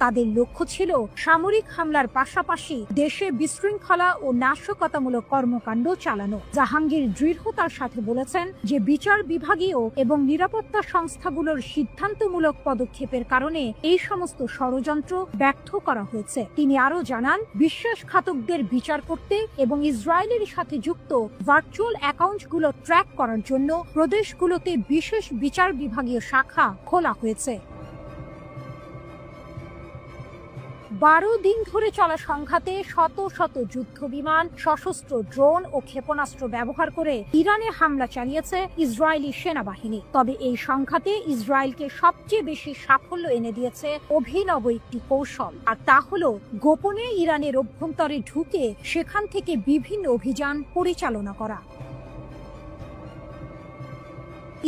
তাদের লক্ষ্য ছিল সামরিক হামলার পাশাপাশি দেশে বিশৃঙ্খলা ও নাশকতামূলক কর্মকাণ্ড চালানো। জাহাঙ্গীর দৃঢ়তার সাথে বলেছেন যে বিচার বিভাগীয় এবং নিরাপত্তা সংস্থাগুলোর সিদ্ধান্তমূলক পদক্ষেপের কারণে এই সমস্ত ষড়যন্ত্র ব্যর্থ করা হয়েছে। তিনি আরও জানান, বিশ্বাসঘাতকদের বিচার করতে এবং ইসরায়েলের সাথে যুক্ত ভার্চুয়াল অ্যাকাউন্টগুলো ট্র্যাক করার জন্য প্রদেশগুলোতে বিশেষ বিচার বিভাগীয় শাখা খোলা হয়েছে। 12 দিন ধরে চলা সংঘাতে শত শত যুদ্ধ বিমান, সশস্ত্র ড্রোন ও ক্ষেপণাস্ত্র ব্যবহার করে ইরানে হামলা চালিয়েছে ইসরায়েলি সেনাবাহিনী। তবে এই সংঘাতে ইসরায়েলকে সবচেয়ে বেশি সাফল্য এনে দিয়েছে অভিনব একটি কৌশল, আর তা হল গোপনে ইরানের অভ্যন্তরে ঢুকে সেখান থেকে বিভিন্ন অভিযান পরিচালনা করা।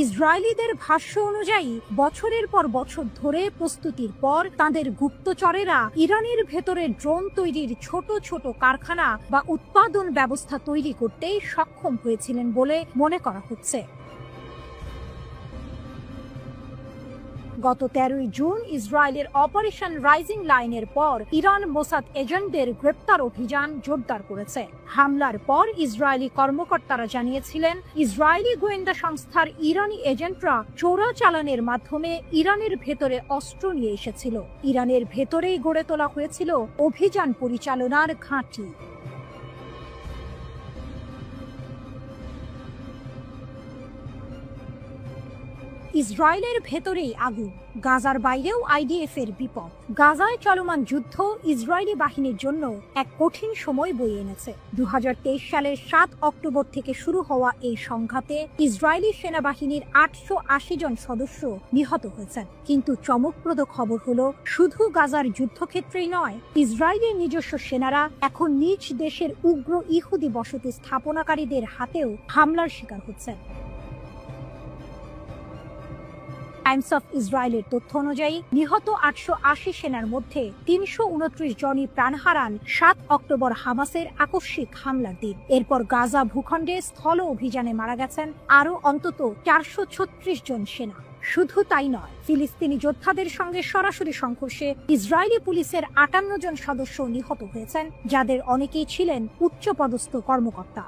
ইসরায়েলিদের ভাষ্য অনুযায়ী বছরের পর বছর ধরে প্রস্তুতির পর তাদের গুপ্তচরেরা ইরানের ভেতরে ড্রোন তৈরির ছোট ছোট কারখানা বা উৎপাদন ব্যবস্থা তৈরি করতে সক্ষম হয়েছিলেন বলে মনে করা হচ্ছে। গত 13 জুন ইসরায়েলের অপারেশন রাইজিং লাইনের পর ইরান মোসাদ এজেন্টদের গ্রেপ্তার অভিযান জোরদার করেছে। হামলার পর ইসরায়েলি কর্মকর্তারা জানিয়েছিলেন, ইসরায়েলি গোয়েন্দা সংস্থার ইরানি এজেন্টরা চোরাচালানের মাধ্যমে ইরানের ভেতরে অস্ত্র নিয়ে এসেছিল। ইরানের ভেতরেই গড়ে তোলা হয়েছিল অভিযান পরিচালনার ঘাঁটি। ইসরায়েলের ভেতরেই আগুন, গাজার বাইরেও আইডিএফ এর বিপদ। গাজায় চলমান যুদ্ধ ইসরায়েলি বাহিনীর জন্য এক কঠিন সময় বয়ে এনেছে। 2023 সালের 7 অক্টোবর থেকে শুরু হওয়া এই সংঘাতে ইসরায়েলি সেনাবাহিনীর 880 জন সদস্য নিহত হয়েছেন। কিন্তু চমকপ্রদ খবর হলো, শুধু গাজার যুদ্ধক্ষেত্রেই নয়, ইসরায়েলের নিজস্ব সেনারা এখন নিজ দেশের উগ্র ইহুদি বসতি স্থাপনাকারীদের হাতেও হামলার শিকার হচ্ছেন। টাইমস অফ ইসরায়েলের তথ্য অনুযায়ী নিহত 880 সেনার মধ্যে 329 জনই প্রাণ হারান 7 অক্টোবর হামাসের আকস্মিক হামলার দিন। এরপর গাজা ভূখণ্ডে স্থল অভিযানে মারা গেছেন আরও অন্তত 436 জন সেনা। শুধু তাই নয়, ফিলিস্তিনি যোদ্ধাদের সঙ্গে সরাসরি সংঘর্ষে ইসরায়েলি পুলিশের 58 জন সদস্য নিহত হয়েছেন, যাদের অনেকেই ছিলেন উচ্চপদস্থ কর্মকর্তা।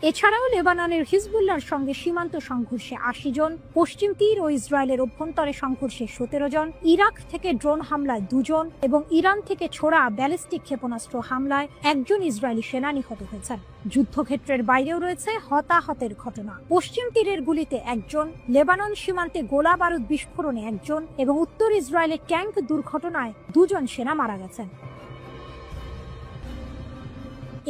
এছাড়াও লেবাননের হিজবুল্লাহর সঙ্গে সীমান্ত সংঘর্ষে 80 জন, পশ্চিম তীর ও ইসরায়েলের অভ্যন্তরে সংঘর্ষে 17 জন, ইরাক থেকে ড্রোন হামলায় 2 জন এবং ইরান থেকে ছোড়া ব্যালিস্টিক ক্ষেপণাস্ত্র হামলায় 1 জন ইসরায়েলি সেনা নিহত হয়েছেন। যুদ্ধক্ষেত্রের বাইরেও রয়েছে হতাহতের ঘটনা। পশ্চিম তীরের গুলিতে 1 জন, লেবানন সীমান্তে গোলা বারুদ বিস্ফোরণে 1 জন এবং উত্তর ইসরায়েলের ট্যাঙ্ক দুর্ঘটনায় 2 জন সেনা মারা গেছেন।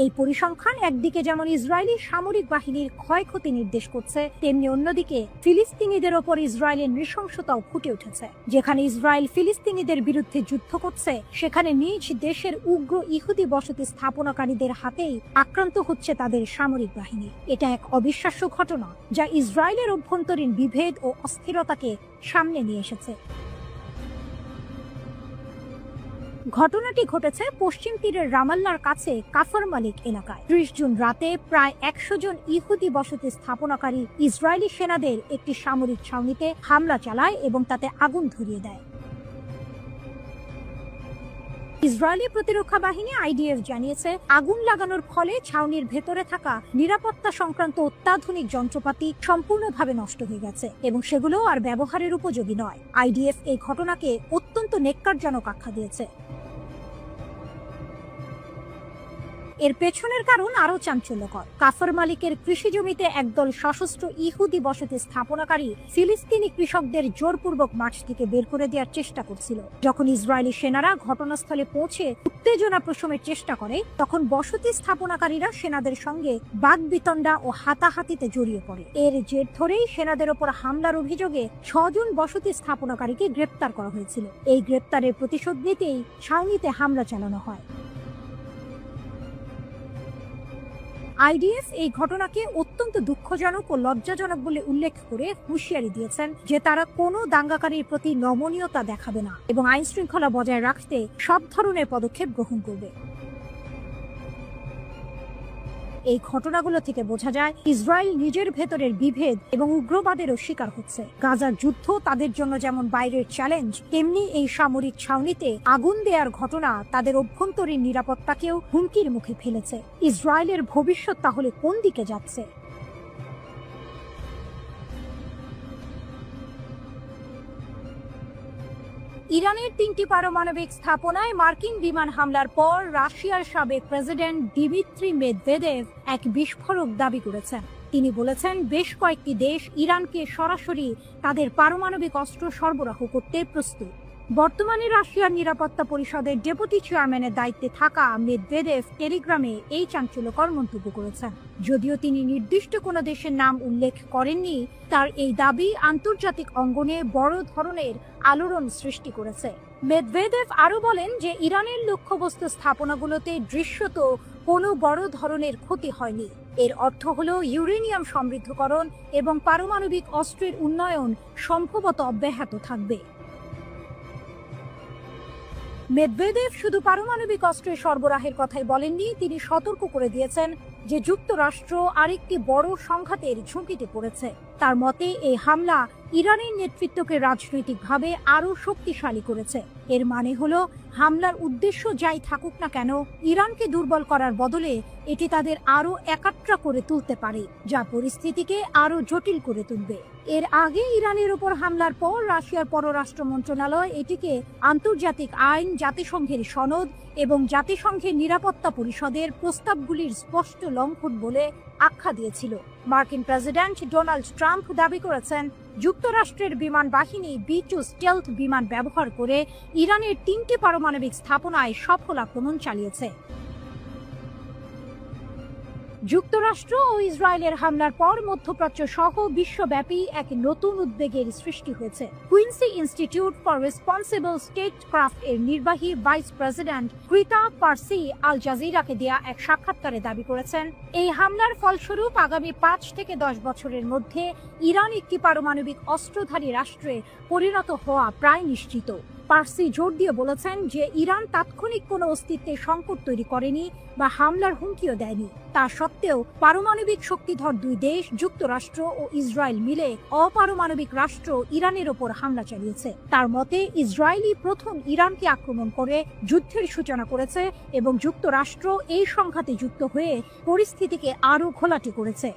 এই পরিসংখ্যান একদিকে যেমন ইসরায়েলি সামরিক বাহিনীর ক্ষয়ক্ষতি নির্দেশ করছে, তেমনি অন্যদিকে ফিলিস্তিনিদের ওপর ইসরায়েলের নৃশংসতাও ফুটে উঠেছে। যেখানে ইসরায়েল ফিলিস্তিনিদের বিরুদ্ধে যুদ্ধ করছে, সেখানে নিজ দেশের উগ্র ইহুদি বসতি স্থাপনাকারীদের হাতেই আক্রান্ত হচ্ছে তাদের সামরিক বাহিনী। এটা এক অবিশ্বাস্য ঘটনা, যা ইসরায়েলের অভ্যন্তরীণ বিভেদ ও অস্থিরতাকে সামনে নিয়ে এসেছে। ঘটনাটি ঘটেছে পশ্চিম তীরের রামাল্লার কাছে কাফর মালিক এলাকায়। 30 জুন রাতে প্রায় 100 জন ইহুদি বসতি স্থাপনাকারী ইসরায়েলি সেনাদের একটি সামরিক ছাউনিতে হামলা চালায় এবং তাতে আগুন ধরিয়ে দেয়। ইসরায়েলি প্রতিরক্ষা বাহিনী আইডিএফ জানিয়েছে, আগুন লাগানোর ফলে ছাউনির ভেতরে থাকা নিরাপত্তা সংক্রান্ত অত্যাধুনিক যন্ত্রপাতি সম্পূর্ণভাবে নষ্ট হয়ে গেছে এবং সেগুলো আর ব্যবহারের উপযোগী নয়। আইডিএফ এই ঘটনাকে অত্যন্ত নেক্কারজনক আখ্যা দিয়েছে। এর পেছনের কারণ আরো চাঞ্চল্যকর। কাফর মালিকের কৃষি জমিতে একদল সশস্ত্র ইহুদি বসতি স্থাপনাকারী ফিলিস্তিনি কৃষকদের জোরপূর্বক মাঠ থেকে বের করে দেওয়ার চেষ্টা করছিল। যখন ইসরায়েলি সেনারা ঘটনাস্থলে পৌঁছে উত্তেজনা প্রশমের চেষ্টা করে, তখন বসতি স্থাপনাকারীরা সেনাদের সঙ্গে বাগবিতণ্ডা ও হাতাহাতিতে জড়িয়ে পড়ে। এর জের ধরেই সেনাদের ওপর হামলার অভিযোগে 6 জন বসতি স্থাপনাকারীকে গ্রেপ্তার করা হয়েছিল। এই গ্রেপ্তারের প্রতিশোধ নিতেই ছাউনিতে হামলা চালানো হয়। আইডিএফ এই ঘটনাকে অত্যন্ত দুঃখজনক ও লজ্জাজনক বলে উল্লেখ করে হুঁশিয়ারি দিয়েছেন যে তারা কোনো দাঙ্গাকারীর প্রতি নমনীয়তা দেখাবে না এবং আইন শৃঙ্খলা বজায় রাখতে সব ধরনের পদক্ষেপ গ্রহণ করবে। এই ঘটনাগুলো থেকে বোঝা যায়, ইসরায়েল নিজের ভেতরের বিভেদ এবং উগ্রবাদেরও শিকার হচ্ছে। গাজার যুদ্ধ তাদের জন্য যেমন বাইরের চ্যালেঞ্জ, তেমনি এই সামরিক ছাউনিতে আগুন দেওয়ার ঘটনা তাদের অভ্যন্তরীণ নিরাপত্তাকেও হুমকির মুখে ফেলেছে। ইসরায়েলের ভবিষ্যৎ তাহলে কোন দিকে যাচ্ছে? ইরানের 3টি পারমাণবিক স্থাপনায় মার্কিন বিমান হামলার পর রাশিয়ার সাবেক প্রেসিডেন্ট দিমিত্রি মেদভেদেভ এক বিস্ফোরক দাবি করেছেন। তিনি বলেছেন, বেশ কয়েকটি দেশ ইরানকে সরাসরি তাদের পারমাণবিক অস্ত্র সরবরাহ করতে প্রস্তুত। বর্তমানে রাশিয়ার নিরাপত্তা পরিষদের ডেপুটি চেয়ারম্যানের দায়িত্বে থাকা মেদভেদেভ টেলিগ্রামে এই চাঞ্চল্যকর মন্তব্য করেছেন। যদিও তিনি নির্দিষ্ট কোনো দেশের নাম উল্লেখ করেননি, তার এই দাবি আন্তর্জাতিক অঙ্গনে বড় ধরনের আলোড়ন সৃষ্টি করেছে। মেদভেদেভ আরও বলেন যে ইরানের লক্ষ্যবস্তু স্থাপনাগুলোতে দৃশ্যত কোনো বড় ধরনের ক্ষতি হয়নি। এর অর্থ হলো ইউরেনিয়াম সমৃদ্ধকরণ এবং পারমাণবিক অস্ত্রের উন্নয়ন সম্ভবত অব্যাহত থাকবে। মেদভেদেভ শুধু পারমাণবিক অস্ত্রের সরবরাহের কথাই বলেননি, তিনি সতর্ক করে দিয়েছেন যে যুক্তরাষ্ট্র আরেকটি বড় সংঘাতের ঝুঁকিতে পড়েছে। তার মতে এই হামলা ইরানের নেতৃত্বকে রাজনৈতিকভাবে আরও শক্তিশালী করেছে। এর মানে হলো হামলার উদ্দেশ্য যাই থাকুক না কেন, ইরানকে দুর্বল করার বদলে এটি তাদের আরও একাট্রা করে তুলতে পারে, যা পরিস্থিতিকে আরও জটিল করে তুলবে। এর আগে ইরানের উপর হামলার পর রাশিয়ার পররাষ্ট্র মন্ত্রণালয় এটিকে আন্তর্জাতিক আইন, জাতিসংঘের সনদ এবং জাতিসংঘের নিরাপত্তা পরিষদের প্রস্তাবগুলির স্পষ্ট লঙ্ঘন বলে আখ্যা দিয়েছিল। মার্কিন প্রেসিডেন্ট ডোনাল্ড ট্রাম্প দাবি করেছেন যুক্তরাষ্ট্রের বিমান বাহিনী B-2 স্টেলথ বিমান ব্যবহার করে ইরানের 3টি পারমাণবিক স্থাপনায় সফল আক্রমণ চালিয়েছে। যুক্তরাষ্ট্র ও ইসরায়েলের হামলার পর মধ্যপ্রাচ্য সহ বিশ্বব্যাপী এক নতুন উদ্বেগের সৃষ্টি হয়েছে। কুইন্সি ইনস্টিটিউট ফর রেসপন্সিবল স্টেটক্রাফট এর নির্বাহী ভাইস প্রেসিডেন্ট ক্রিতা পার্সি আল জাজিরাকে দেয়া এক সাক্ষাৎকারে দাবি করেছেন, এই হামলার ফলস্বরূপ আগামী 5 থেকে 10 বছরের মধ্যে ইরান একটি পারমাণবিক অস্ত্রধারী রাষ্ট্রে পরিণত হওয়া প্রায় নিশ্চিত। পার্সি জোর দিয়ে বলেছেন যে ইরান তাৎক্ষণিক কোনো অস্তিত্বের সংকট তৈরি করেনি বা হামলার হুমকিও দেয়নি। তা সত্ত্বেও পারমাণবিক শক্তিধর দুই দেশ যুক্তরাষ্ট্র ও ইসরায়েল মিলে অপারমাণবিক রাষ্ট্র ইরানের ওপর হামলা চালিয়েছে। তার মতে ইসরায়েলই প্রথম ইরানকে আক্রমণ করে যুদ্ধের সূচনা করেছে এবং যুক্তরাষ্ট্র এই সংঘাতে যুক্ত হয়ে পরিস্থিতিকে আরও ঘোলাটে করেছে।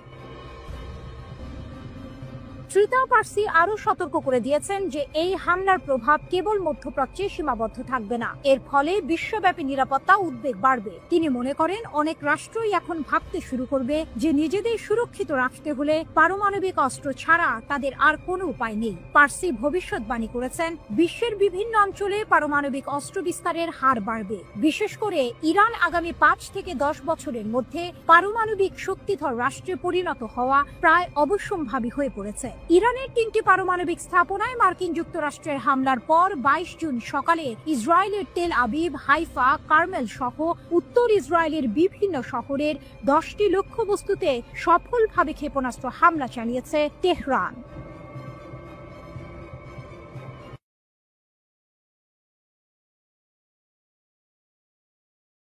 ক্রিতা পার্সি আরও সতর্ক করে দিয়েছেন যে এই হামলার প্রভাব কেবল মধ্যপ্রাচ্যে সীমাবদ্ধ থাকবে না, এর ফলে বিশ্বব্যাপী নিরাপত্তা উদ্বেগ বাড়বে। তিনি মনে করেন অনেক রাষ্ট্রই এখন ভাবতে শুরু করবে যে নিজেদের সুরক্ষিত রাখতে হলে পারমাণবিক অস্ত্র ছাড়া তাদের আর কোনো উপায় নেই। পার্সি ভবিষ্যৎবাণী করেছেন বিশ্বের বিভিন্ন অঞ্চলে পারমাণবিক অস্ত্র বিস্তারের হার বাড়বে, বিশেষ করে ইরান আগামী 5 থেকে 10 বছরের মধ্যে পারমাণবিক শক্তিধর রাষ্ট্রে পরিণত হওয়া প্রায় অবশ্যম্ভাবী হয়ে পড়েছে। ইরানের 3টি পারমাণবিক স্থাপনায় মার্কিন যুক্তরাষ্ট্রের হামলার পর 22 জুন সকালে ইসরায়েলের তেল আবিব, হাইফা, কার্মেল সহ উত্তর ইসরায়েলের বিভিন্ন শহরের 10টি লক্ষ্যবস্তুতে সফলভাবে ক্ষেপণাস্ত্র হামলা চালিয়েছে তেহরান।